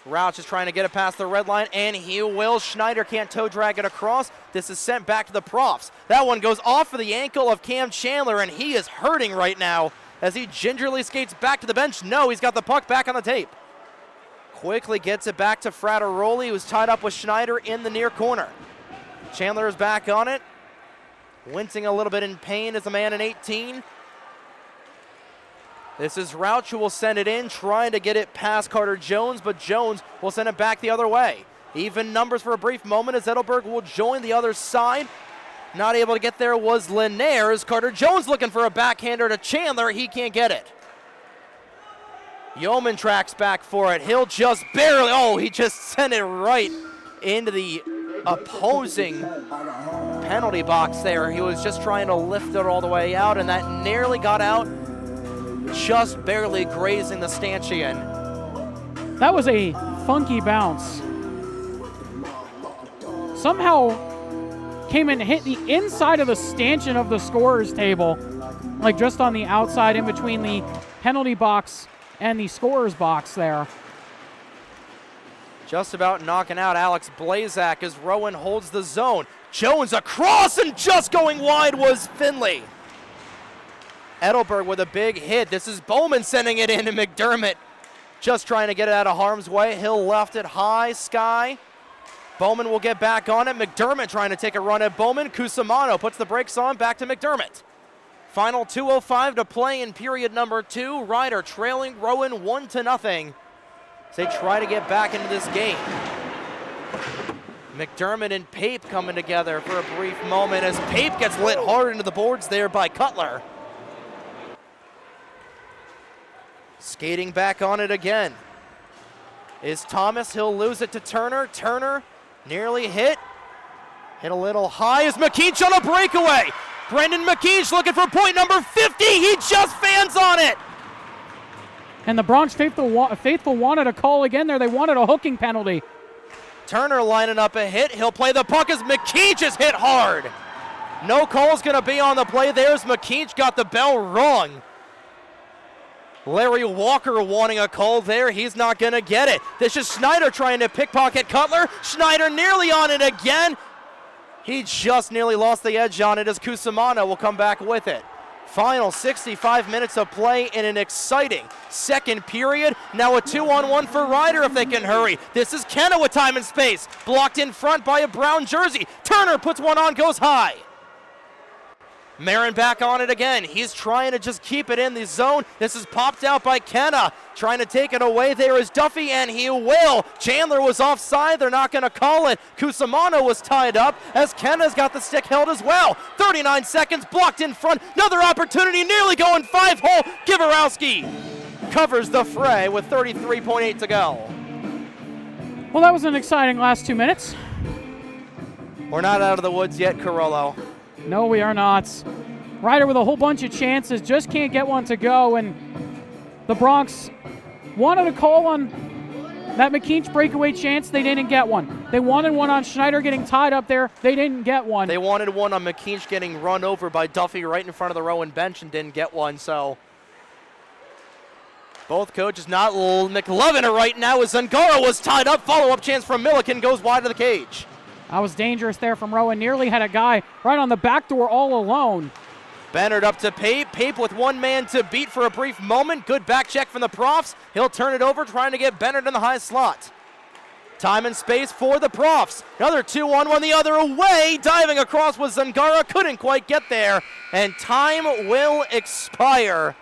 Rauch is trying to get it past the red line, and he will. Schneider can't toe drag it across. This is sent back to the Profs. That one goes off of the ankle of Cam Chandler, and he is hurting right now as he gingerly skates back to the bench. No, he's got the puck back on the tape. Quickly gets it back to Frateroli, who's tied up with Schneider in the near corner. Chandler is back on it. Wincing a little bit in pain as a man in 18. This is Rauch who will send it in, trying to get it past Carter Jones, but Jones will send it back the other way. Even numbers for a brief moment as Edelberg will join the other side. Not able to get there was Linares. Carter Jones looking for a backhander to Chandler. He can't get it. Yeoman tracks back for it. He'll just barely, he just sent it right into the opposing penalty box there. He was just trying to lift it all the way out, and that nearly got out. Just barely grazing the stanchion. That was a funky bounce. Somehow came and hit the inside of the stanchion of the scorer's table, like just on the outside in between the penalty box and the scorer's box there. Just about knocking out Alex Blazak as Rowan holds the zone. Jones across, and just going wide was Finley. Edelberg with a big hit. This is Bowman sending it in to McDermott. just trying to get it out of harm's way. Hill left it high, Sky. Bowman will get back on it. McDermott trying to take a run at Bowman. Cusimano puts the brakes on, back to McDermott. Final 2:05 to play in period number 2. Ryder trailing Rowan 1-0 as they try to get back into this game. McDermott and Pape coming together for a brief moment as Pape gets lit hard into the boards there by Cutler. Skating back on it again is Thomas. He'll lose it to Turner. Turner nearly hit. Hit a little high as McKeach on a breakaway. Brendan McKeach looking for point number 50. He just fans on it. And the Bronx faithful wanted a call again there. They wanted a hooking penalty. Turner lining up a hit. He'll play the puck as McKeach is hit hard. No call's going to be on the play. There's McKeach, got the bell wrong. Larry Walker wanting a call there. He's not going to get it. This is Schneider trying to pickpocket Cutler. Schneider nearly on it again. He just nearly lost the edge on it as Cusimano will come back with it. Final 65 minutes of play in an exciting second period. Now a 2-on-1 for Ryder if they can hurry. This is Kenna with time and space. Blocked in front by a brown jersey. Turner puts one on, goes high. Marin back on it again. He's trying to just keep it in the zone. This is popped out by Kenna. Trying to take it away there is Duffy, and he will. Chandler was offside. They're not going to call it. Cusimano was tied up as Kenna's got the stick held as well. 39 seconds, blocked in front. Another opportunity, nearly going 5-hole. Givorowski covers the fray with 33.8 to go. Well, that was an exciting last 2 minutes. We're not out of the woods yet, Carollo. No, we are not. Ryder with a whole bunch of chances, just can't get one to go, and the Bronx wanted a call on that McKeach breakaway chance. They didn't get one. They wanted one on Schneider getting tied up there. They didn't get one. They wanted one on McKeach getting run over by Duffy right in front of the Rowan bench and didn't get one, so both coaches not McLovin right now as Zangara was tied up. Follow-up chance from Milliken goes wide of the cage. That was dangerous there from Rowan. Nearly had a guy right on the back door all alone. Bennett up to Pape. Pape with one man to beat for a brief moment. Good back check from the Profs. He'll turn it over, trying to get Bennett in the high slot. Time and space for the Profs. Another 2-on-1 the other way. Diving across with Zangara. Couldn't quite get there. And time will expire.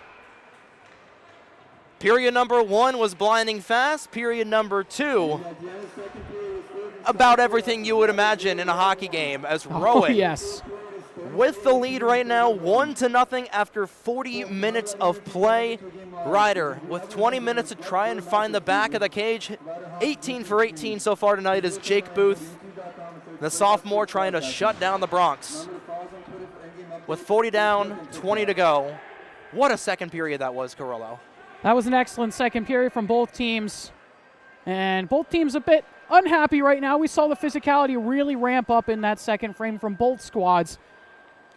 Period number 1 was blinding fast. Period number 2, about everything you would imagine in a hockey game as Rowan yes. with the lead right now, 1-0 after 40 minutes of play. Ryder with 20 minutes to try and find the back of the cage. 18 for 18 so far tonight is Jake Booth, the sophomore, trying to shut down the Bronx. With 40 down, 20 to go. What a second period that was, Carollo. That was an excellent second period from both teams. And both teams a bit unhappy right now. We saw the physicality really ramp up in that second frame from both squads.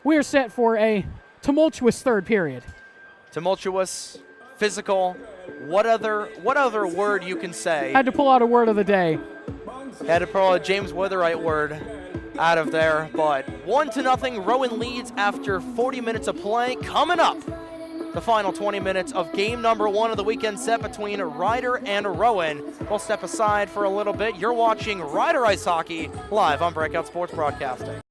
We are set for a tumultuous third period. Tumultuous, physical, what other word you can say? Had to pull out a word of the day. Had to pull a James Witherite word out of there, but 1-0, Rowan leads after 40 minutes of play. Coming up, the final 20 minutes of game number 1 of the weekend set between Ryder and Rowan. We'll step aside for a little bit. You're watching Ryder Ice Hockey live on Breakout Sports Broadcasting.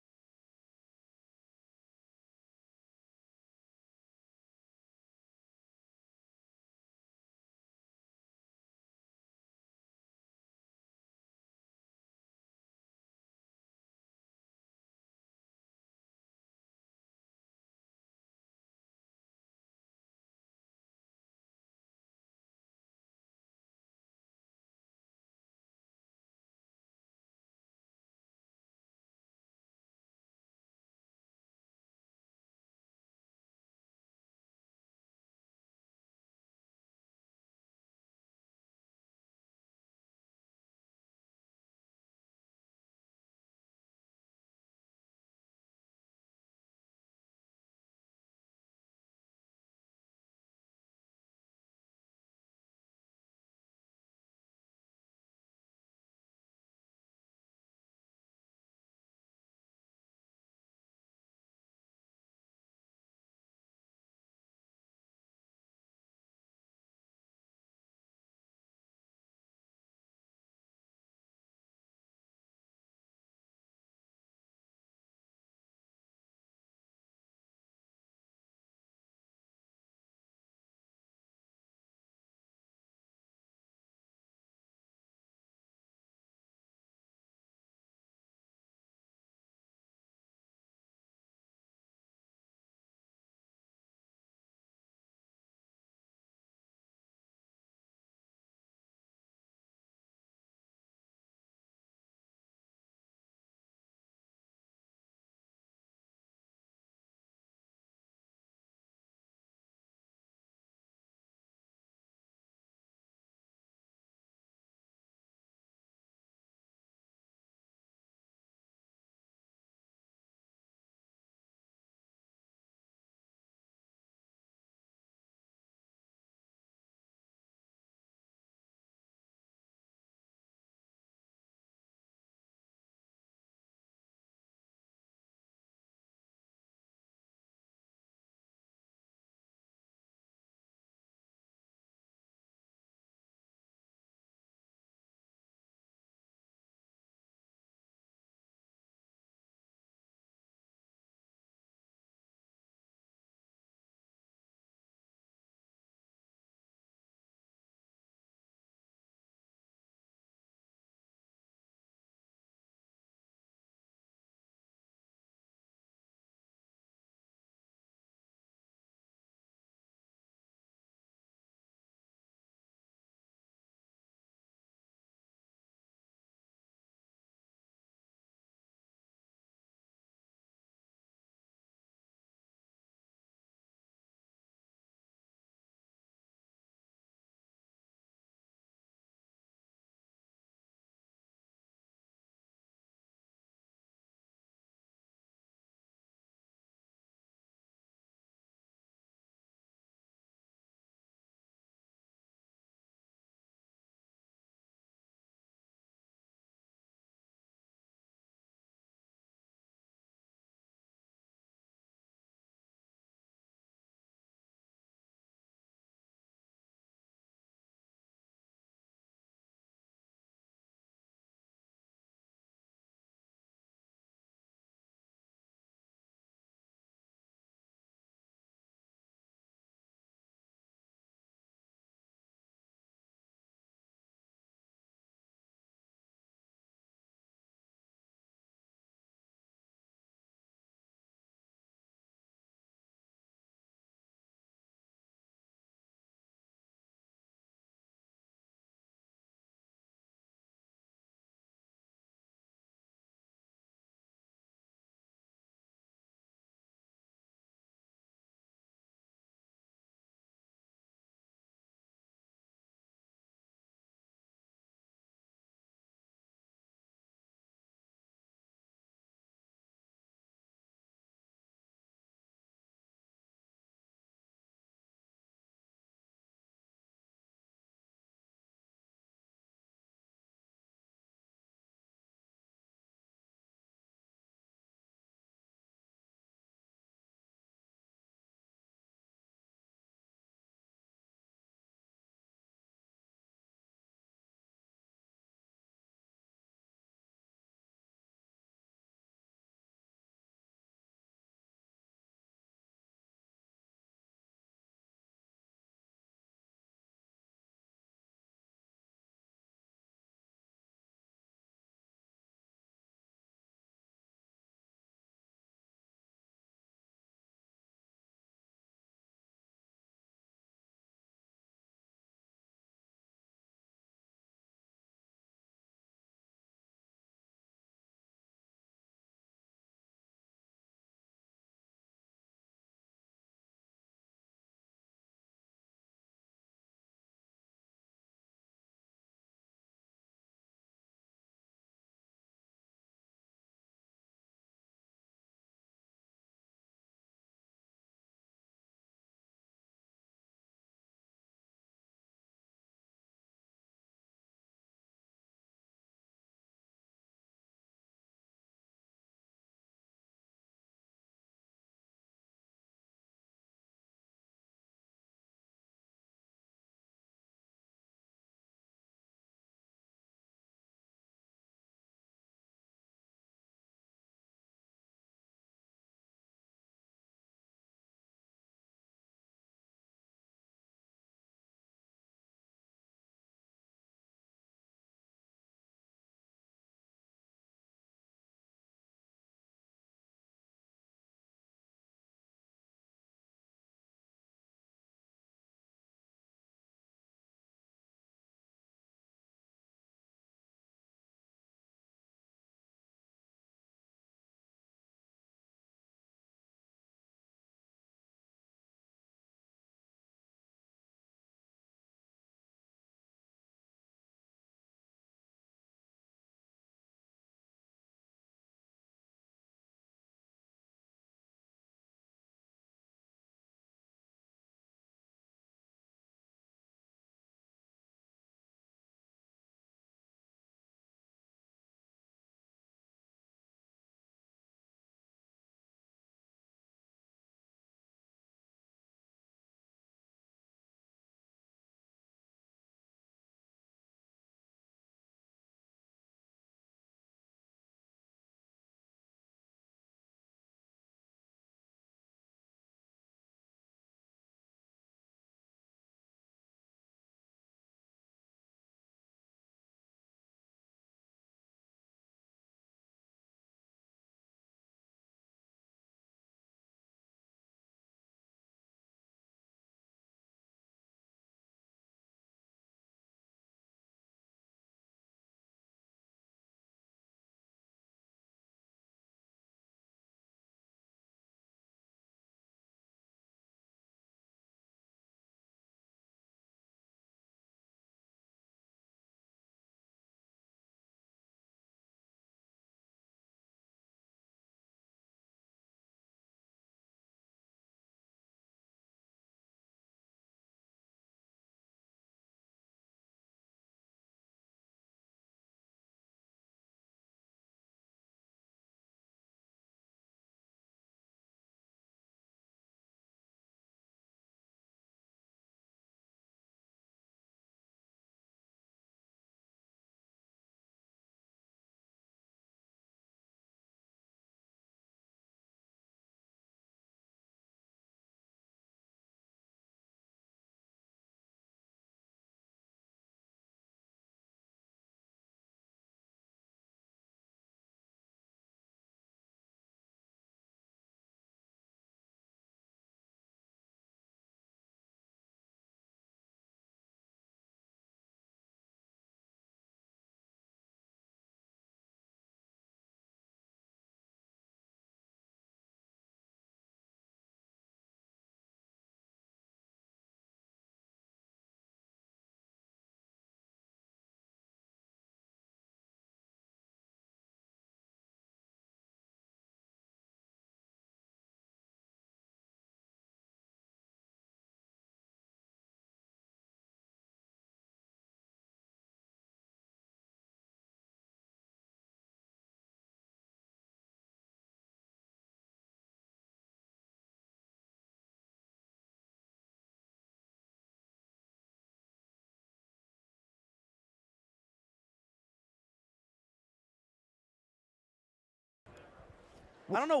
I don't know.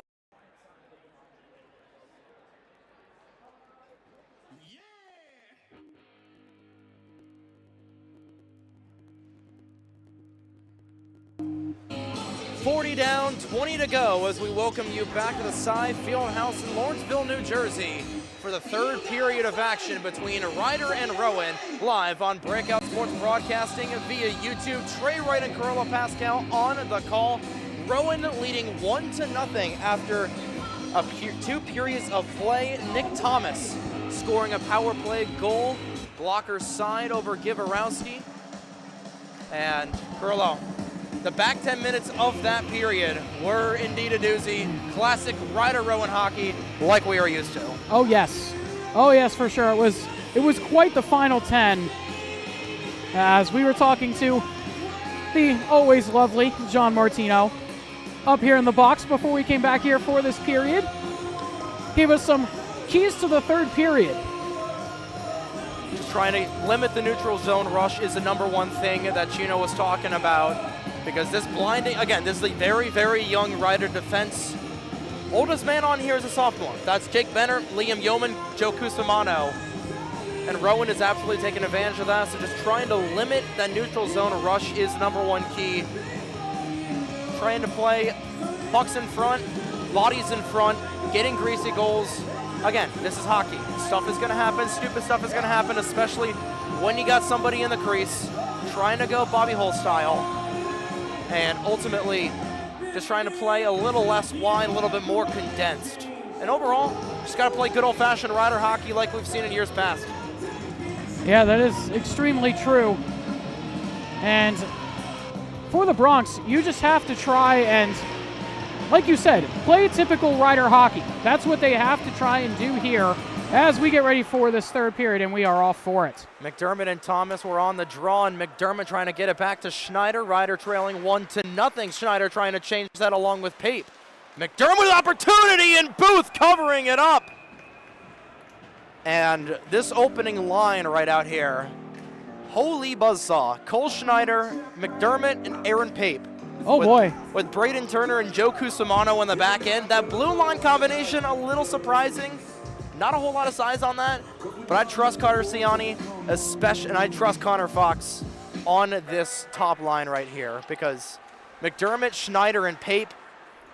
40 down, 20 to go as we welcome you back to the Cy Fieldhouse in Lawrenceville, New Jersey for the third period of action between Ryder and Rowan, live on Breakout Sports Broadcasting via YouTube. Trey Wright and Carola Pascal on the call. Rowan leading 1-0 after two periods of play. Nick Thomas scoring a power play goal, blocker side over Givarowski. And Carola, the back 10 minutes of that period were indeed a doozy. Classic Ryder Rowan hockey like we are used to. Oh yes. Oh yes, for sure. It was quite the final 10. As we were talking to the always lovely John Martino up here in the box before we came back here for this period. Gave us some keys to the third period. Just trying to limit the neutral zone rush is the number one thing that Chino was talking about. Because this blinding, again, this is a very, very young Ryder defense. Oldest man on here is a sophomore. That's Jake Benner, Liam Yeoman, Joe Cusimano. And Rowan is absolutely taking advantage of that. So just trying to limit that neutral zone rush is number one key. Trying to play pucks in front, bodies in front, getting greasy goals. Again, this is hockey. Stuff is gonna happen, stupid stuff is gonna happen, especially when you got somebody in the crease trying to go Bobby Hull style. And ultimately, just trying to play a little less wide, a little bit more condensed. And overall, just got to play good old-fashioned Ryder hockey like we've seen in years past. Yeah, that is extremely true. And for the Bronx, you just have to try and, like you said, play typical Ryder hockey. That's what they have to try and do here as we get ready for this third period, and we are off for it. McDermott and Thomas were on the draw, and McDermott trying to get it back to Schneider. Ryder trailing 1-0. Schneider trying to change that along with Pape. McDermott with opportunity, and Booth covering it up. And this opening line right out here, holy buzzsaw. Cole Schneider, McDermott, and Aaron Pape. Oh boy. With Braden Turner and Joe Cusimano on the back end. That blue line combination, a little surprising. Not a whole lot of size on that, but I trust Carter Ciani, and I trust Connor Fox on this top line right here because McDermott, Schneider, and Pape,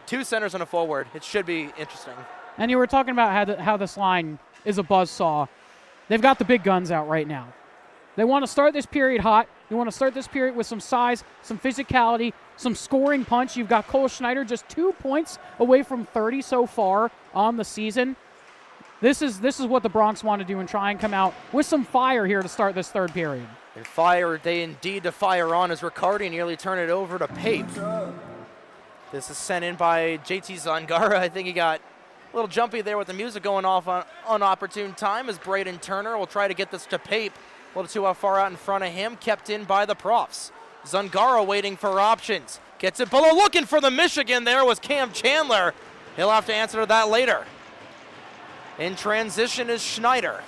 two centers and a forward. It should be interesting. And you were talking about how this line is a buzzsaw. They've got the big guns out right now. They want to start this period hot. You want to start this period with some size, some physicality, some scoring punch. You've got Cole Schneider just 2 points away from 30 so far on the season. This is what the Bronx want to do and try and come out with some fire here to start this third period. And fire, they indeed to fire on as Riccardi nearly turn it over to Pape. This is sent in by JT Zangara. I think he got a little jumpy there with the music going off on unopportune time as Braden Turner will try to get this to Pape. A little too far out in front of him, kept in by the Profs. Zangara waiting for options. Gets it below, looking for the Michigan there was Cam Chandler. He'll have to answer to that later. In transition is Schneider.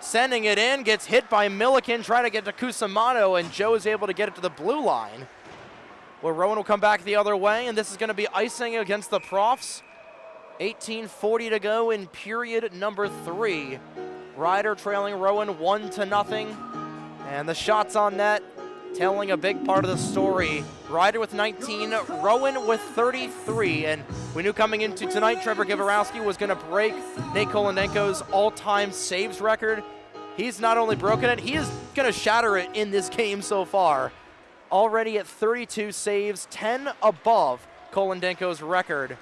Sending it in, gets hit by Milliken, trying to get to Cusimano, and Joe is able to get it to the blue line. Where Rowan will come back the other way, and this is going to be icing against the Profs. 18:40 to go in period number 3. Ryder trailing Rowan 1-0. And the shots on net telling a big part of the story. Ryder with 19, Rowan with 33. And we knew coming into tonight, Trevor Givarowski was going to break Nate Kolendenko's all-time saves record. He's not only broken it, he is going to shatter it in this game so far. Already at 32 saves, 10 above Kolendenko's record.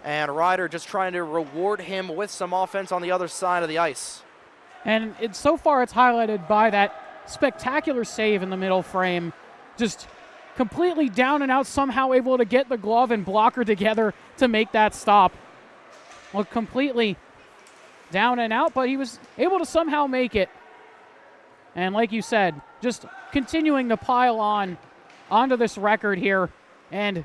And Ryder just trying to reward him with some offense on the other side of the ice. And so far it's highlighted by that spectacular save in the middle frame. Just completely down and out, somehow able to get the glove and blocker together to make that stop. Well, completely down and out, but he was able to somehow make it. And like you said, just continuing to pile on onto this record here. And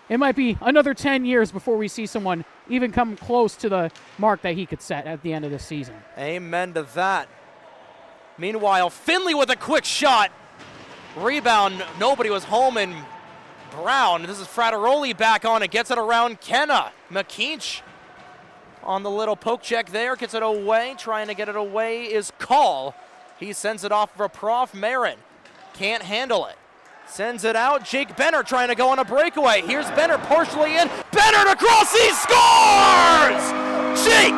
it might be another 10 years before we see someone even come close to the mark that he could set at the end of this season. Amen to that. Meanwhile, Finley with a quick shot. Rebound, nobody was home, and Brown. This is Frateroli back on it. Gets it around Kenna. McKeach on the little poke check there. Gets it away. Trying to get it away is Call. He sends it off for a Prof. Marin. Can't handle it. Sends it out. Jake Bennett trying to go on a breakaway. Here's Bennett partially in. Bennett across. He scores! Jake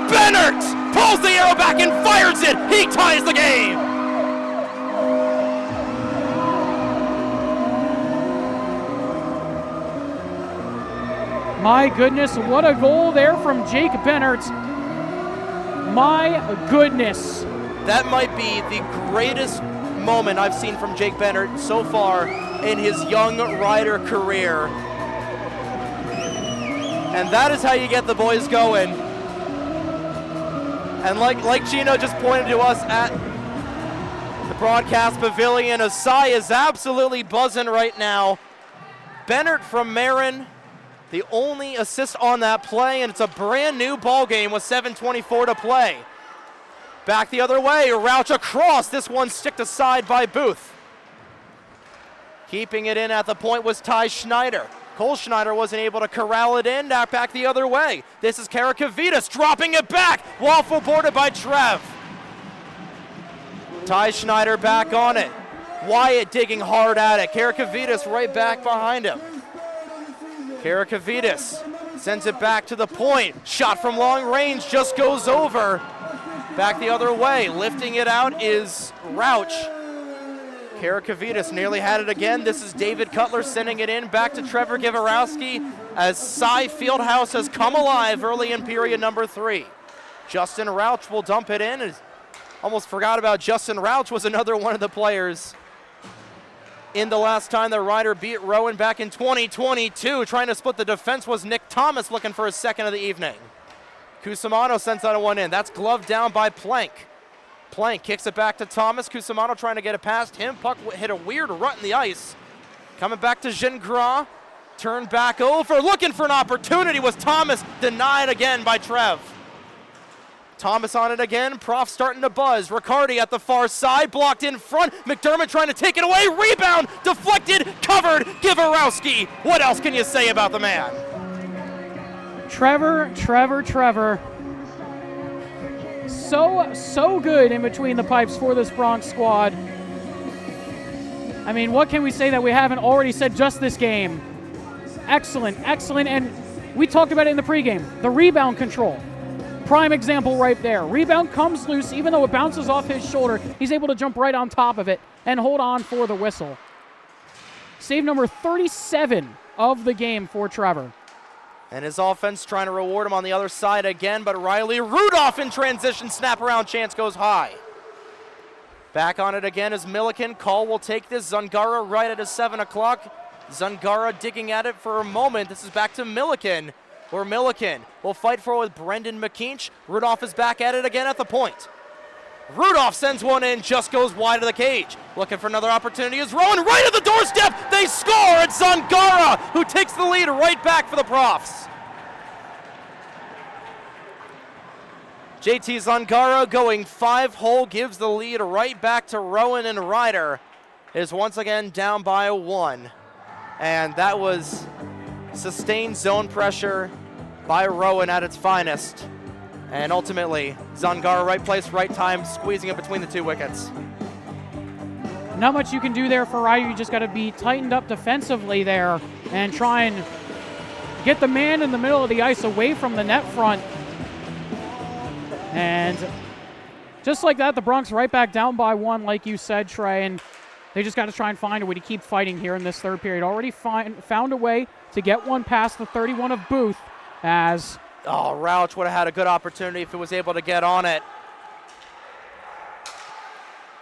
Bennett pulls the arrow back and fires it. He ties the game. My goodness, what a goal there from Jake Bennett. My goodness. That might be the greatest moment I've seen from Jake Bennett so far in his young rider career. And that is how you get the boys going. And like Gino just pointed to us at the broadcast pavilion, Asai is absolutely buzzing right now. Bennett from Marin, the only assist on that play, and it's a brand new ball game with 7:24 to play. Back the other way, Rauch across. This one sticked aside by Booth. Keeping it in at the point was Ty Schneider. Cole Schneider wasn't able to corral it in. Now back the other way. This is Karakavitas dropping it back. Waffle boarded by Trev. Ty Schneider back on it. Wyatt digging hard at it. Karakavitas right back behind him. Karakavitas sends it back to the point. Shot from long range just goes over. Back the other way. Lifting it out is Rauch. Karakavitas nearly had it again. This is David Cutler sending it in back to Trevor Givarowski as Cy Fieldhouse has come alive early in period number 3. Justin Rauch will dump it in. Almost forgot about Justin Rauch, was another one of the players in the last time the Rider beat Rowan back in 2022. Trying to split the defense was Nick Thomas, looking for his second of the evening. Cusimano sends that one in. That's gloved down by Plank. Plank kicks it back to Thomas. Cusimano trying to get it past him. Puck hit a weird rut in the ice. Coming back to Gingras. Turned back over. Looking for an opportunity was Thomas. Denied again by Trev. Thomas on it again. Prof starting to buzz. Riccardi at the far side. Blocked in front. McDermott trying to take it away. Rebound. Deflected. Covered. Givarowski. What else can you say about the man? Trevor. So good in between the pipes for this Bronx squad. I mean, what can we say that we haven't already said just this game? Excellent, and we talked about it in the pregame. The rebound control. Prime example right there. Rebound comes loose, even though it bounces off his shoulder, he's able to jump right on top of it and hold on for the whistle. Save number 37 of the game for Trevor. And his offense trying to reward him on the other side again, but Riley Rudolph in transition, snap around chance goes high. Back on it again is Milliken. Call will take this. Zungara right at his 7 o'clock. Zungara digging at it for a moment. This is back to Milliken, where Milliken will fight for it with Brendan McKeach. Rudolph is back at it again at the point. Rudolph sends one in, just goes wide of the cage. Looking for another opportunity is Rowan right at the doorstep. They score. It's Zungara who takes the lead right back for the Profs. JT Zungara going 5-hole gives the lead right back to Rowan, and Ryder is once again down by 1. And that was sustained zone pressure by Rowan at its finest. And ultimately, Zungara, right place, right time, squeezing it between the 2 wickets. Not much you can do there for Ryder. You just got to be tightened up defensively there and try and get the man in the middle of the ice away from the net front. And just like that, the Bronx right back down by 1, like you said, Trey. And they just got to try and find a way to keep fighting here in this third period. Already found a way to get one past the 31 of Booth as... Oh, Rauch would have had a good opportunity if he was able to get on it.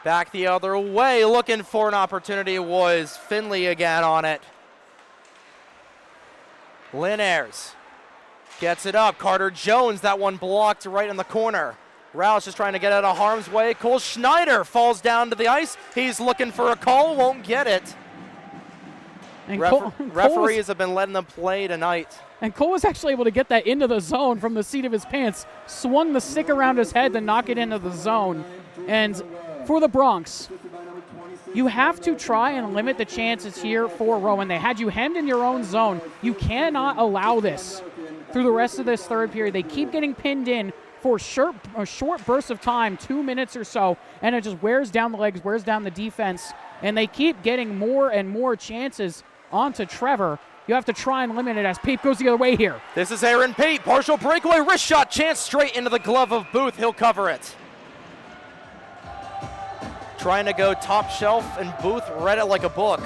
Back the other way, looking for an opportunity was Finley again on it. Lynn Ayres gets it up. Carter Jones, that one blocked right in the corner. Rauch is trying to get out of harm's way. Cole Schneider falls down to the ice. He's looking for a call, won't get it. And Referees have been letting them play tonight. And Cole was actually able to get that into the zone from the seat of his pants, swung the stick around his head to knock it into the zone. And for the Bronx, You have to try and limit the chances here for Rowan. They had you hemmed in your own zone. You cannot allow this through the rest of this third period. They keep getting pinned in for a short burst of time, 2 minutes or so, and it just wears down the legs, wears down the defense, and they keep getting more and more chances onto Trevor. You have to try and limit it as Pape goes the other way here. This is Aaron Pape, partial breakaway, wrist shot, chance straight into the glove of Booth. He'll cover it. Trying to go top shelf, and Booth read it like a book.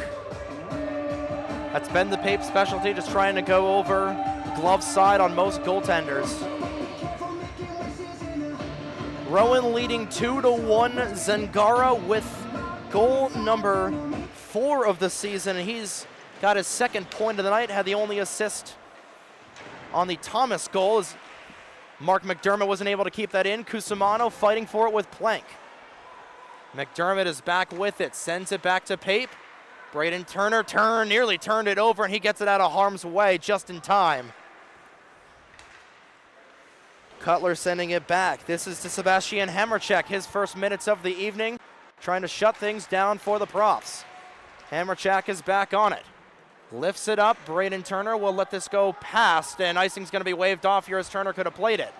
That's been the Pape specialty, just trying to go over glove side on most goaltenders. Rowan leading 2-1. Zangara with goal number 4 of the season. He's got his second point of the night, had the only assist on the Thomas goal as Mark McDermott wasn't able to keep that in. Cusimano fighting for it with Plank. McDermott is back with it, sends it back to Pape. Braden Turner nearly turned it over, and he gets it out of harm's way just in time. Cutler sending it back. This is to Sebastian Hammercheck, his first minutes of the evening, trying to shut things down for the Profs. Hammercheck is back on it. Lifts it up. Braden Turner will let this go past, and icing's going to be waved off here as Turner could have played it.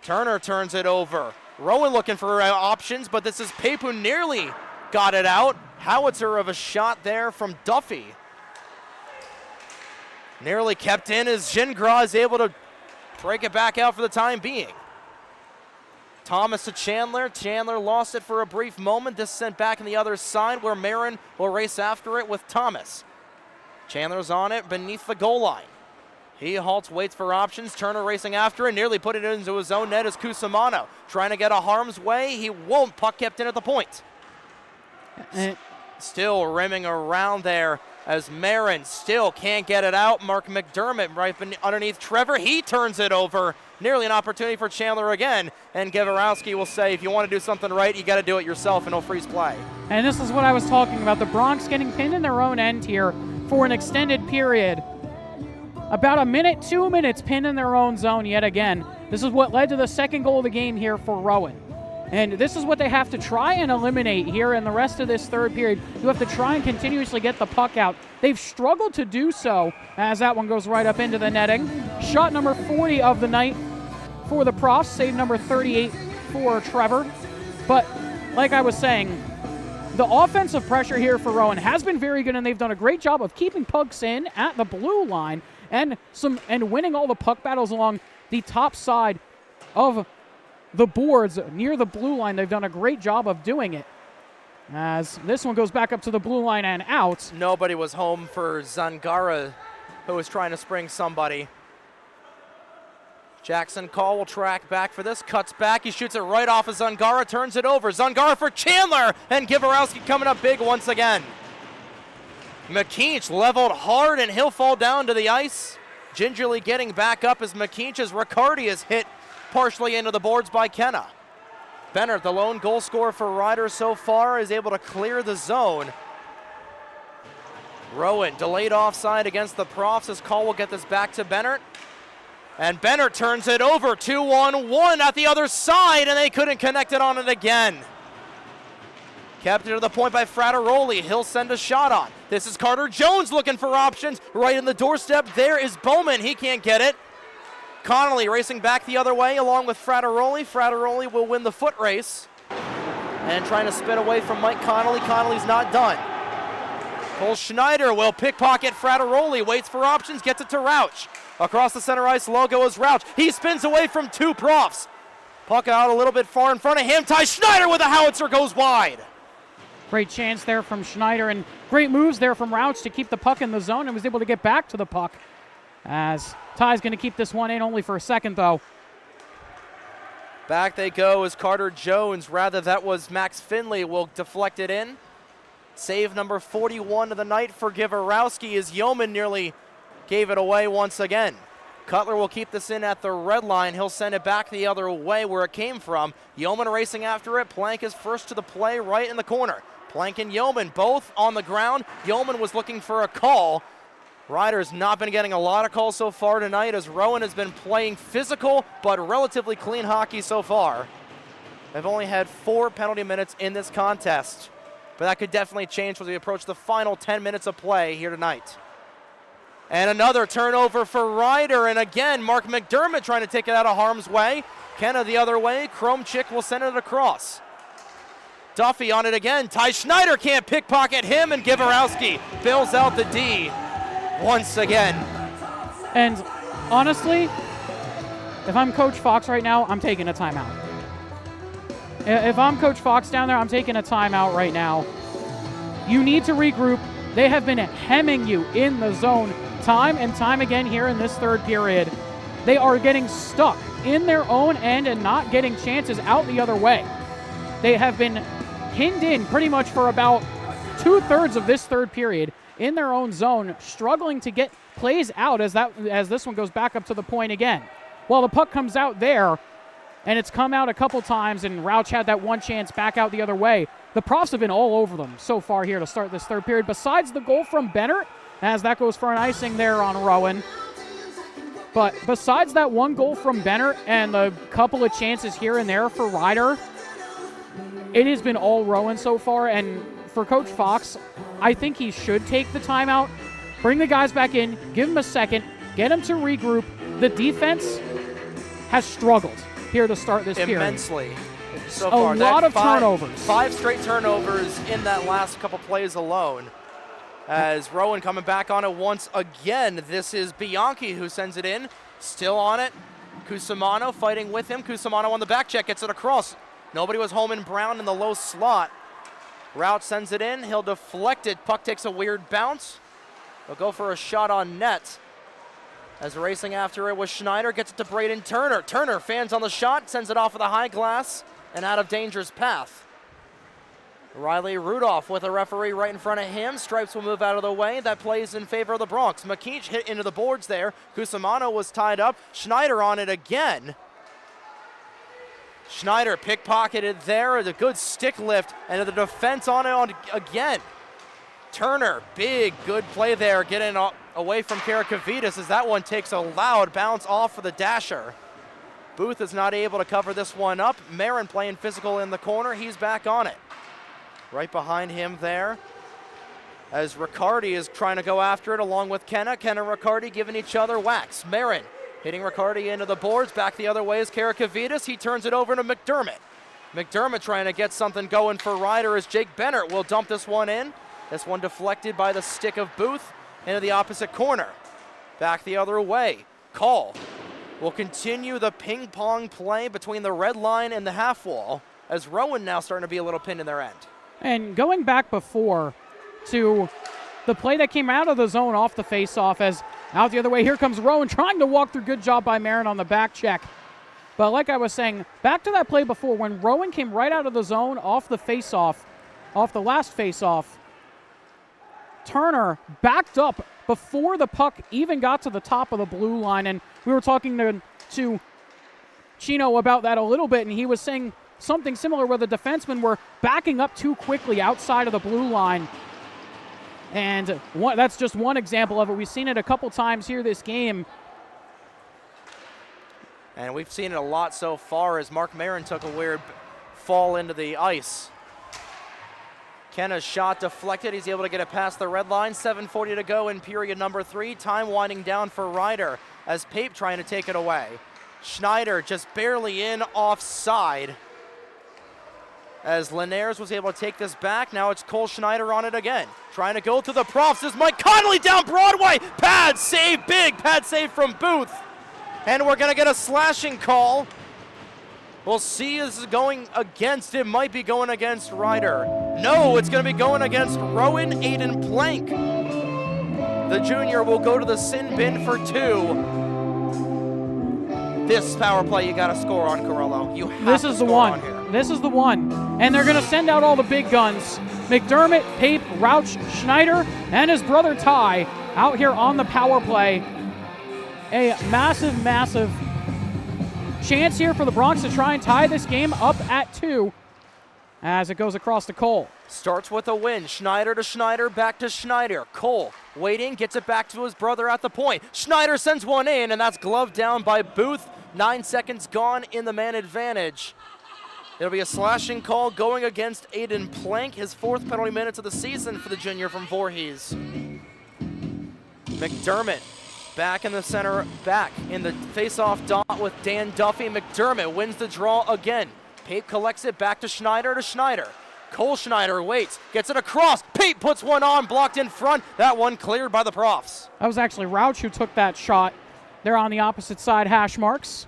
Turner turns it over. Rowan looking for options, but this is Pape who nearly got it out. Howitzer of a shot there from Duffy. Nearly kept in as Gingras is able to break it back out for the time being. Thomas to Chandler. Chandler lost it for a brief moment. This sent back on the other side where Marin will race after it with Thomas. Chandler's on it beneath the goal line. He halts, waits for options. Turner racing after it, nearly put it into his own net as Cusimano. Trying to get a harm's way. He won't. Puck kept in at the point. Still rimming around there as Marin still can't get it out. Mark McDermott right underneath Trevor. He turns it over. Nearly an opportunity for Chandler again. And Gavorowski will say, if you want to do something right, you got to do it yourself, and he'll freeze play. And this is what I was talking about. The Bronx getting pinned in their own end here for an extended period. About a minute, 2 minutes pinned in their own zone yet again. This is what led to the second goal of the game here for Rowan. And this is what they have to try and eliminate here in the rest of this third period. You have to try and continuously get the puck out. They've struggled to do so as that one goes right up into the netting. Shot number 40 of the night for the Profs, save number 38 for Trevor. But like I was saying, the offensive pressure here for Rowan has been very good, and they've done a great job of keeping pucks in at the blue line and winning all the puck battles along the top side of the boards near the blue line. They've done a great job of doing it. As this one goes back up to the blue line and out. Nobody was home for Zangara, who was trying to spring somebody. Jackson Call will track back for this, cuts back, he shoots it right off of Zangara, turns it over. Zangara for Chandler, and Gavorowski coming up big once again. McKeach leveled hard, and he'll fall down to the ice. Gingerly getting back up as McKeach, as Riccardi is hit partially into the boards by Kenna. Bennett, the lone goal scorer for Riders so far, is able to clear the zone. Rowan delayed offside against the Profs as Call will get this back to Bennett. And Bennett turns it over, 2-on-1 at the other side, and they couldn't connect it on it again. Kept it to the point by Frateroli. He'll send a shot on. This is Carter Jones looking for options. Right in the doorstep, there is Bowman. He can't get it. Connolly racing back the other way along with Frateroli. Frateroli will win the foot race. And trying to spin away from Mike Connolly. Connolly's not done. Cole Schneider will pickpocket Frateroli. Waits for options, gets it to Rauch. Across the center ice logo is Rauch. He spins away from two Profs. Puck out a little bit far in front of him. Ty Schneider with a howitzer goes wide. Great chance there from Schneider, and great moves there from Rauch to keep the puck in the zone, and was able to get back to the puck. As Ty's going to keep this one in only for a second, though. Back they go as Carter Jones, rather that was Max Finley, will deflect it in. Save number 41 of the night for Gavorowski as Yeoman nearly gave it away once again. Cutler will keep this in at the red line. He'll send it back the other way where it came from. Yeoman racing after it. Plank is first to the play right in the corner. Plank and Yeoman both on the ground. Yeoman was looking for a call. Riders not been getting a lot of calls so far tonight as Rowan has been playing physical but relatively clean hockey so far. They've only had 4 penalty minutes in this contest. but that could definitely change as we approach the final 10 minutes of play here tonight. And another turnover for Ryder, and again, Mark McDermott trying to take it out of harm's way. Kenna the other way, Chrome Chick will send it across. Duffy on it again, Ty Schneider can't pickpocket him, and Givarowski bails out the D once again. And honestly, if I'm Coach Fox right now, I'm taking a timeout. If I'm Coach Fox down there, I'm taking a timeout right now. You need to regroup. They have been hemming you in the zone time and time again here in this third period. They are getting stuck in their own end and not getting chances out the other way. They have been pinned in pretty much for about 2/3 of this third period in their own zone, struggling to get plays out as this one goes back up to the point again. Well, the puck comes out there, and it's come out a couple times, and Rauch had that one chance back out the other way. The Profs have been all over them so far here to start this third period, besides the goal from Bennett, as that goes for an icing there on Rowan. But besides that one goal from Bennett and the couple of chances here and there for Ryder, it has been all Rowan so far. And for Coach Fox, I think he should take the timeout, bring the guys back in, give them a second, get them to regroup. The defense has struggled here to start this period. Immensely so far. A lot of turnovers. 5 straight turnovers in that last couple plays alone. As Rowan coming back on it once again. This is Bianchi who sends it in. Still on it. Cusimano fighting with him. Cusimano on the back check, gets it across. Nobody was home in Brown in the low slot. Rout sends it in. He'll deflect it. Puck takes a weird bounce. He'll go for a shot on net. As racing after it was Schneider, gets it to Braden Turner. Turner fans on the shot, sends it off of the high glass and out of danger's path. Riley Rudolph with a referee right in front of him. Stripes will move out of the way. That plays in favor of the Bronx. McKeach hit into the boards there. Cusimano was tied up. Schneider on it again. Schneider pickpocketed there. A good stick lift, and the defense on it again. Turner, big, good play there, getting away from Karakavidas as that one takes a loud bounce off for the dasher. Booth is not able to cover this one up. Marin playing physical in the corner. He's back on it. Right behind him there, as Riccardi is trying to go after it along with Kenna. Kenna and Riccardi giving each other whacks. Marin hitting Riccardi into the boards. Back the other way is Karakavidas. He turns it over to McDermott. McDermott trying to get something going for Ryder as Jake Bennett will dump this one in. This one deflected by the stick of Booth into the opposite corner. Back the other way. Call will continue the ping pong play between the red line and the half wall, as Rowan now starting to be a little pinned in their end. And going back before to the play that came out of the zone off the faceoff, as out the other way, here comes Rowan trying to walk through. Good job by Marin on the back check. But like I was saying, back to that play before when Rowan came right out of the zone off the faceoff, off the last faceoff. Turner backed up before the puck even got to the top of the blue line. And we were talking to Chino about that a little bit, and he was saying something similar where the defensemen were backing up too quickly outside of the blue line. And that's just one example of it. We've seen it a couple times here this game. And we've seen it a lot so far as Mark Marin took a weird fall into the ice. Kenna's shot deflected. He's able to get it past the red line. 7:40 to go in period number 3. Time winding down for Ryder as Pape trying to take it away. Schneider just barely in offside. As Linares was able to take this back. Now it's Cole Schneider on it again. Trying to go to the Profs. This is Mike Connolly down Broadway. Pad save, big pad save from Booth. And we're going to get a slashing call. We'll see if this is going against, it might be going against Ryder. No, it's going to be going against Rowan Aiden Plank. The junior will go to the sin bin for 2. This power play you got to score on, Carello. You have this to is the score one. on here. This is the one. And they're going to send out all the big guns. McDermott, Pape, Rauch, Schneider, and his brother Ty out here on the power play. A massive, massive chance here for the Bronx to try and tie this game up at 2 as it goes across to Cole. Starts with a win. Schneider to Schneider, back to Schneider. Cole waiting, gets it back to his brother at the point. Schneider sends one in, and that's gloved down by Booth. 9 seconds gone in the man advantage. It'll be a slashing call going against Aiden Plank, his 4th penalty minutes of the season for the junior from Voorhees. McDermott back in the center, back in the face-off dot with Dan Duffy. McDermott wins the draw again. Pape collects it back to Schneider Cole Schneider waits, gets it across. Pape puts one on, blocked in front. That one cleared by the Profs. That was actually Rauch who took that shot. They're on the opposite side, hash marks.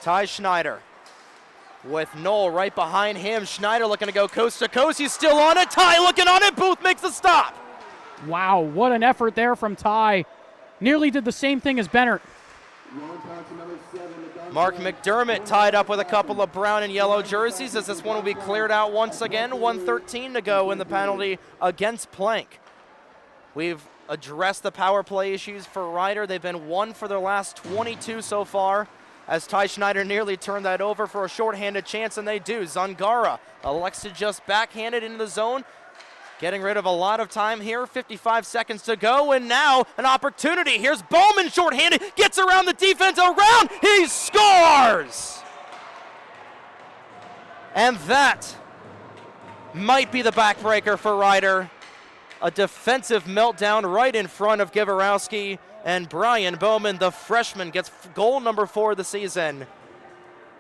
Ty Schneider with Knoll right behind him. Schneider looking to go coast to coast. He's still on it. Ty looking on it. Booth makes the stop. Wow, what an effort there from Ty. Nearly did the same thing as Bennett. Mark McDermott tied up with a couple of brown and yellow jerseys as this one will be cleared out once again. 1:13 to go in the penalty against Plank. We've addressed the power play issues for Ryder. They've been 1 for their last 22 so far, as Ty Schneider nearly turned that over for a shorthanded chance, and they do. Zungara elects to just backhand it into the zone, getting rid of a lot of time here. 55 seconds to go, and now an opportunity. Here's Bowman shorthanded, gets around the defense, around, he scores! And that might be the backbreaker for Ryder. A defensive meltdown right in front of Givarowski, and Brian Bowman, the freshman, gets goal number 4 of the season.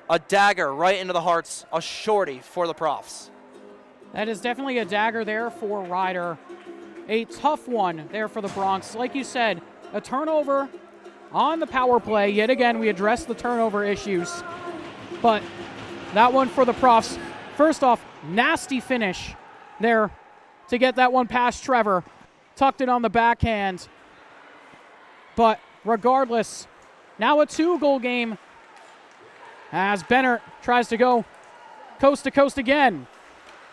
A dagger right into the hearts, a shorty for the Profs. That is definitely a dagger there for Ryder. A tough one there for the Bronx. Like you said, a turnover on the power play. Yet again, we addressed the turnover issues. But that one for the Profs. First off, nasty finish there to get that one past Trevor. Tucked it on the backhand. But regardless, now a 2-goal game as Bennett tries to go coast to coast again.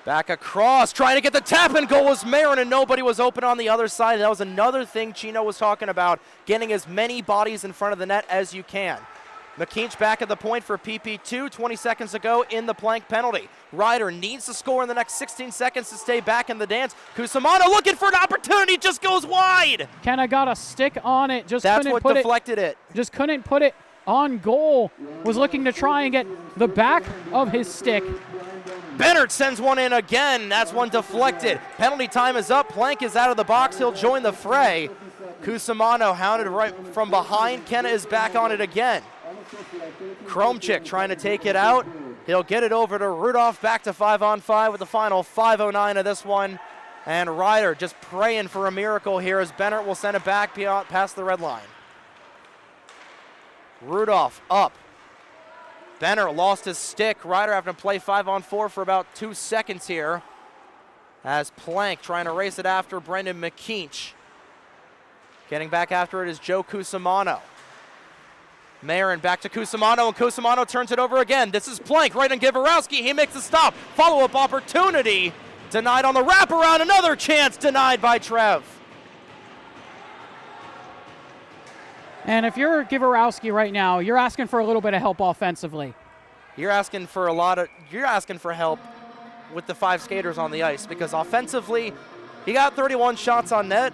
Back across, trying to get the tap, and goal was Marin, and nobody was open on the other side. That was another thing Chino was talking about, getting as many bodies in front of the net as you can. McKeach back at the point for PP2, 20 seconds to go in the Plank penalty. Ryder needs to score in the next 16 seconds to stay back in the dance. Kusamano looking for an opportunity, just goes wide. Kenna got a stick on it, just That's couldn't what put deflected it. Just couldn't put it on goal. Was looking to try and get the back of his stick. Bennett sends one in again. That's one deflected. Penalty time is up. Plank is out of the box. He'll join the fray. Kusamano hounded right from behind. Kenna is back on it again. Kromchik trying to take it out. He'll get it over to Rudolph. Back to 5-on-5 with the final 5:09 of this one. And Ryder just praying for a miracle here as Bennett will send it back past the red line. Rudolph up. Bennett lost his stick. Ryder having to play 5-on-4 for about 2 seconds here. As Plank trying to race it after Brendan McKeach. Getting back after it is Joe Kusamano. Marin back to Kusamano, and Kusamano turns it over again. This is Plank right on Givarowski. He makes the stop. Follow-up opportunity. Denied on the wraparound. Another chance denied by Trev. And if you're Givarowski right now, you're asking for a little bit of help offensively. You're asking for help with the 5 skaters on the ice, because offensively, he got 31 shots on net,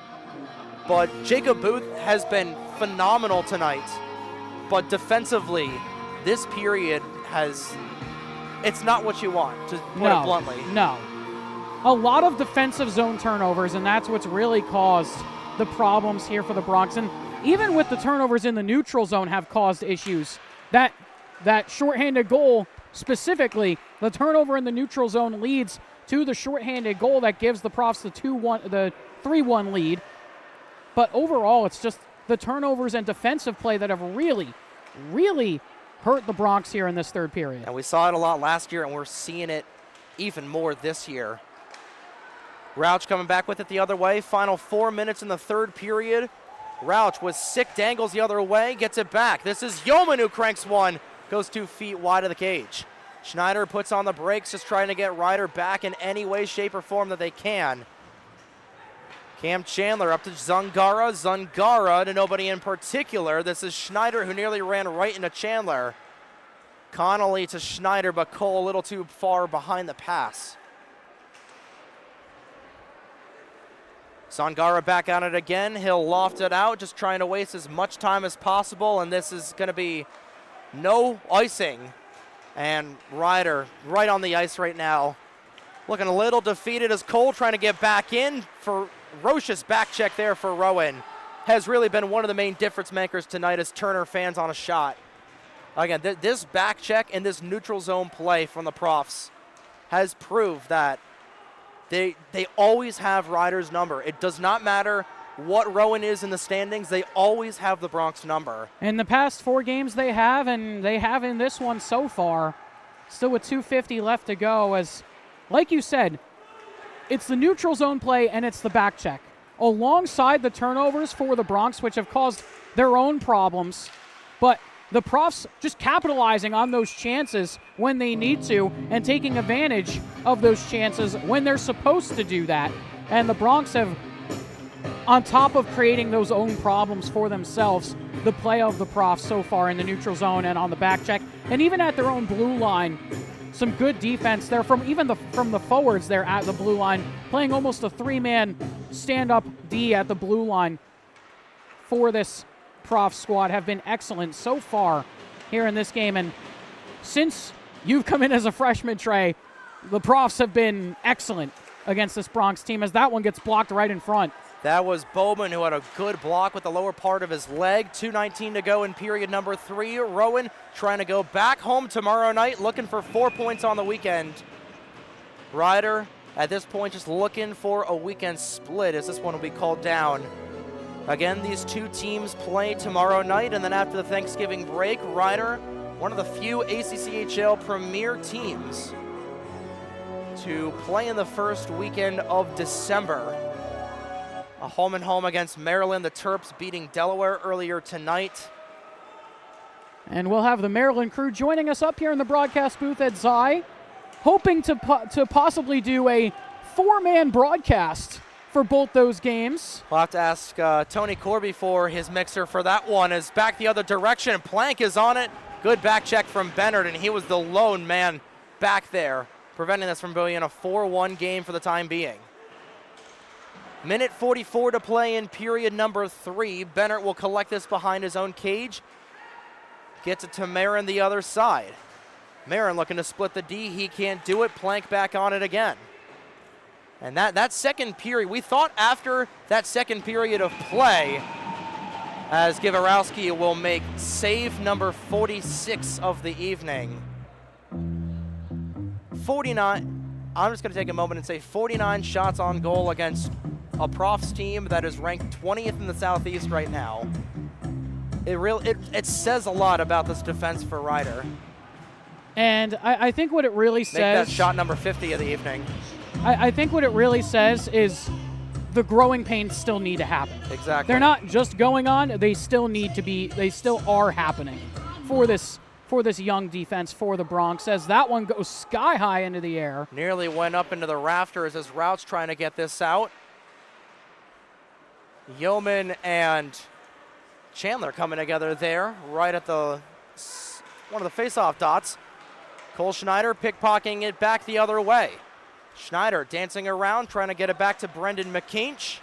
but Jacob Booth has been phenomenal tonight. But defensively, this period it's not what you want, to put it bluntly. No. A lot of defensive zone turnovers, and that's what's really caused the problems here for the Bronx. And even with the turnovers in the neutral zone have caused issues. That shorthanded goal, specifically, the turnover in the neutral zone leads to the shorthanded goal that gives the Profs the 3-1 lead. But overall, it's just the turnovers and defensive play that have really, really hurt the Bronx here in this third period. And we saw it a lot last year, and we're seeing it even more this year. Rauch coming back with it the other way. Final 4 minutes in the third period. Rauch with sick dangles the other way, gets it back. This is Yeoman who cranks one, goes 2 feet wide of the cage. Schneider puts on the brakes, just trying to get Ryder back in any way, shape, or form that they can. Cam Chandler up to Zungara. Zungara to nobody in particular. This is Schneider who nearly ran right into Chandler. Connolly to Schneider, but Cole a little too far behind the pass. Zungara back on it again. He'll loft it out, just trying to waste as much time as possible, and this is going to be no icing. And Ryder right on the ice right now. Looking a little defeated as Cole trying to get back in. Ferocious back check there for Rowan. Has really been one of the main difference makers tonight as Turner fans on a shot. Again, this back check and this neutral zone play from the Profs has proved that they always have Ryder's number. It does not matter what Rowan is in the standings, they always have the Bronx number. In the past 4 games they have, and they have in this one so far. Still with 2:50 left to go as, like you said, it's the neutral zone play and it's the back check. Alongside the turnovers for the Bronx, which have caused their own problems. But the Profs just capitalizing on those chances when they need to and taking advantage of those chances when they're supposed to do that. And the Bronx have, on top of creating those own problems for themselves, the play of the Profs so far in the neutral zone and on the back check, and even at their own blue line, some good defense there from the forwards there at the blue line, playing almost a 3-man stand-up D at the blue line for this Prof squad have been excellent so far here in this game. And since you've come in as a freshman, Trey, the Profs have been excellent against this Bronx team as that one gets blocked right in front. That was Bowman who had a good block with the lower part of his leg. 2:19 to go in period number 3. Rowan trying to go back home tomorrow night, looking for 4 points on the weekend. Ryder at this point just looking for a weekend split as this one will be called down. Again, these two teams play tomorrow night, and then after the Thanksgiving break, Ryder, one of the few ACCHL premier teams to play in the first weekend of December. A home and home against Maryland, the Terps beating Delaware earlier tonight. And we'll have the Maryland crew joining us up here in the broadcast booth at Zai, hoping to possibly do a 4-man broadcast for both those games. We'll have to ask Tony Corby for his mixer for that one. Is back the other direction. Plank is on it. Good back check from Bennett, and he was the lone man back there, preventing this from being a 4-1 game for the time being. Minute 44 to play in period number 3. Bennett will collect this behind his own cage. Gets it to Marin the other side. Marin looking to split the D. He can't do it. Plank back on it again. And that second period, we thought after that second period of play, as Givarowski will make save number 46 of the evening. 49, I'm just going to take a moment and say 49 shots on goal against a Profs team that is ranked 20th in the Southeast right now. It says a lot about this defense for Ryder. And I think what it really says... Make that shot number 50 of the evening. I think what it really says is the growing pains still need to happen. Exactly. They're not just going on, they still are happening for this young defense for the Bronx as that one goes sky high into the air. Nearly went up into the rafters as Routs trying to get this out. Yeoman and Chandler coming together there right at one of the face-off dots. Cole Schneider pickpocketing it back the other way. Schneider dancing around, trying to get it back to Brendan McKinch.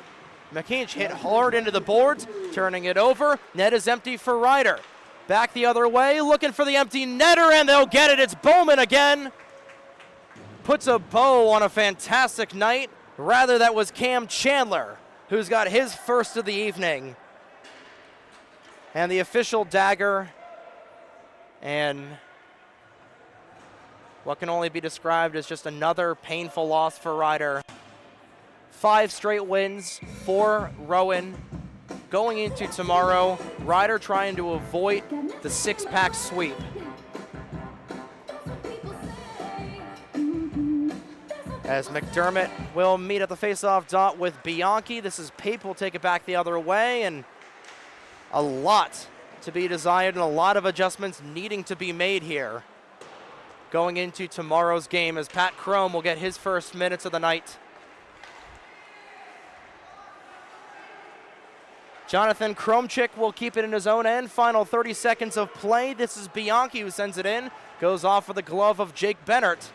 McKinch hit hard into the boards, turning it over. Net is empty for Ryder. Back the other way, looking for the empty netter, and they'll get it. It's Bowman again. Puts a bow on a fantastic night. Rather, that was Cam Chandler, who's got his first of the evening. And the official dagger, and what can only be described as just another painful loss for Ryder. 5 straight wins for Rowan. Going into tomorrow, Ryder trying to avoid the 6-pack sweep. As McDermott will meet at the face-off dot with Bianchi. This is Pape will take it back the other way, and a lot to be desired and a lot of adjustments needing to be made here. Going into tomorrow's game as Pat Crome will get his first minutes of the night. Jonathan Kromchik will keep it in his own end. Final 30 seconds of play. This is Bianchi who sends it in. Goes off with the glove of Jake Bennert.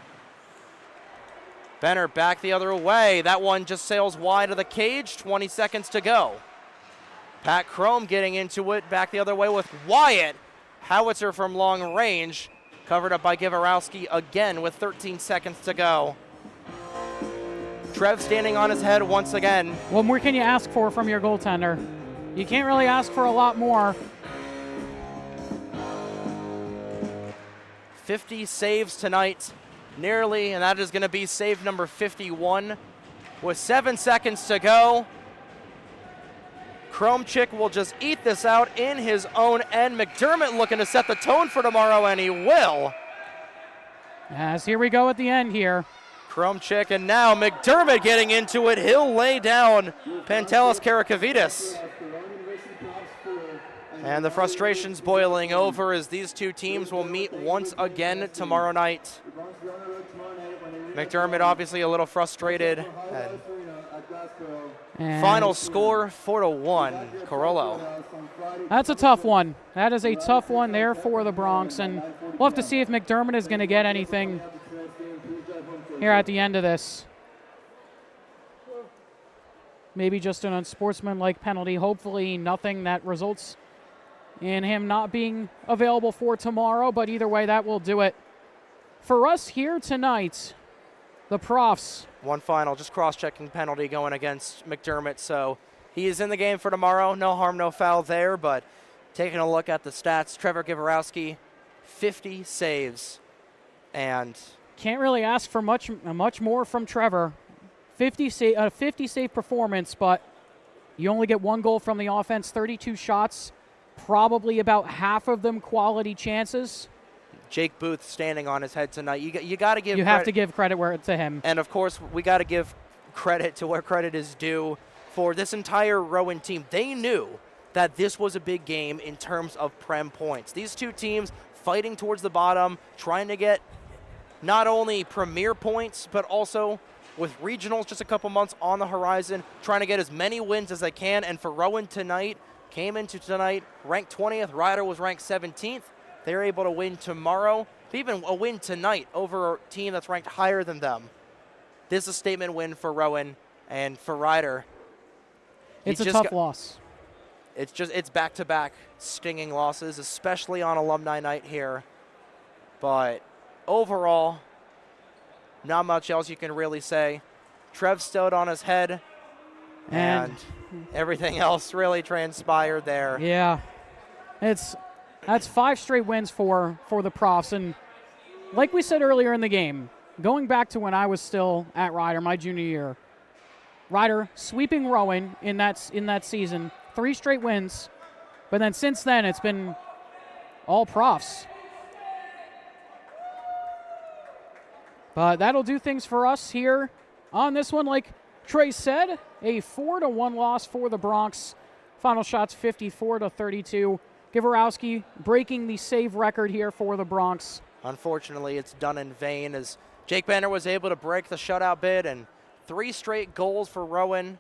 Bennert back the other way. That one just sails wide of the cage. 20 seconds to go. Pat Crome getting into it back the other way with Wyatt. howitzer from long range, covered up by Givarowski again with 13 seconds to go. Trev standing on his head once again. What more can you ask for from your goaltender? You can't really ask for a lot more. 50 saves tonight, nearly, and that is going to be save number 51. With 7 seconds to go, Kromchik will just eat this out in his own end. McDermott looking to set the tone for tomorrow, and he will. As here we go at the end here. Kromchik, and now McDermott getting into it. He'll lay down Pantelis Karakavitis. And the frustration's boiling over as these two teams will meet once again tomorrow night. McDermott obviously a little frustrated. And final score 4-1, Carollo. That's a tough one. That is a tough one there for the Bronx, and we'll have to see if McDermott is going to get anything here at the end of this. Maybe just an unsportsmanlike penalty. Hopefully nothing that results in him not being available for tomorrow, but either way, that will do it. For us here tonight, the Profs. One final, just cross-checking penalty going against McDermott, so he is in the game for tomorrow. No harm, no foul there, but taking a look at the stats, Trevor Givarowski, 50 saves, and can't really ask for much more from Trevor. 50 save performance, but you only get 1 goal from the offense, 32 shots, probably about half of them quality chances. Jake Booth standing on his head tonight. You got to give. You have to give credit where it's to him. And of course, we got to give credit to where credit is due for this entire Rowan team. They knew that this was a big game in terms of Prem points. These two teams fighting towards the bottom, trying to get not only premier points, but also with regionals just a couple months on the horizon, trying to get as many wins as they can. And for Rowan tonight, came into tonight ranked 20th. Ryder was ranked 17th. They're able to win tomorrow, even a win tonight over a team that's ranked higher than them. This is a statement win for Rowan and for Ryder. It's a tough loss. It's back-to-back stinging losses, especially on Alumni night here. But overall, not much else you can really say. Trev stood on his head, and everything else really transpired there. Yeah, that's 5 straight wins for the Profs, and like we said earlier in the game, going back to when I was still at Ryder, my junior year, Ryder sweeping Rowan in that season, 3 straight wins, but then since then it's been all Profs. But that'll do things for us here on this one. Like Trey said, a 4-1 loss for the Bronx. Final shots 54-32. Givarowski breaking the save record here for the Bronx. Unfortunately, it's done in vain as Jake Banner was able to break the shutout bid, and 3 straight goals for Rowan,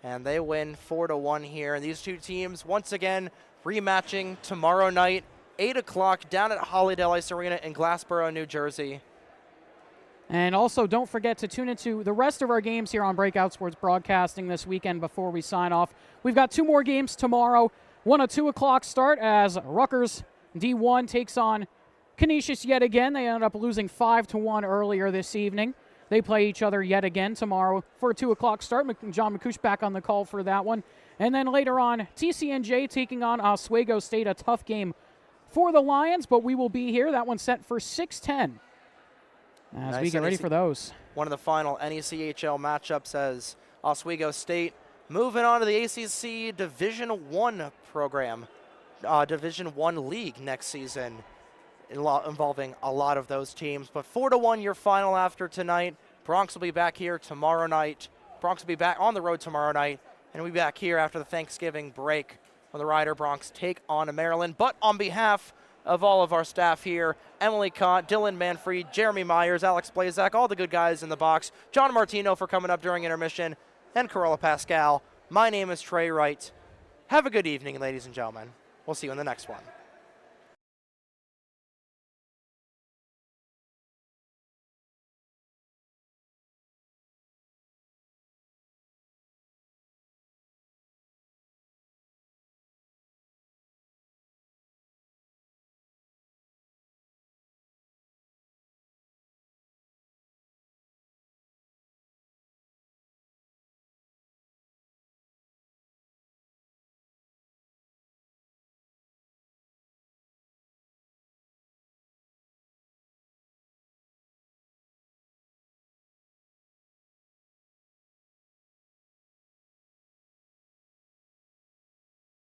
and they win 4-1 here. And these two teams, once again, rematching tomorrow night, 8 o'clock down at Hollydale Ice Arena in Glassboro, New Jersey. And also, don't forget to tune into the rest of our games here on Breakout Sports Broadcasting this weekend before we sign off. We've got 2 more games tomorrow. One at 2 o'clock start as Rutgers D1 takes on Canisius yet again. They ended up losing 5-1 earlier this evening. They play each other yet again tomorrow for a 2 o'clock start. John McCouche back on the call for that one. And then later on, TCNJ taking on Oswego State, a tough game for the Lions, but we will be here. That one's set for 6:10 as we get ready for those. One of the final NECHL matchups as Oswego State moving on to the ACC Division I program, Division I league next season, involving a lot of those teams. But 4-1 your final after tonight. Bronx will be back here tomorrow night. Bronx will be back on the road tomorrow night, and we'll be back here after the Thanksgiving break when the Ryder Bronx take on Maryland. But on behalf of all of our staff here, Emily Kant, Dylan Manfred, Jeremy Myers, Alex Blazak, all the good guys in the box, John Martino for coming up during intermission, and Corolla Pascal. My name is Trey Wright. Have a good evening, ladies and gentlemen. We'll see you in the next one.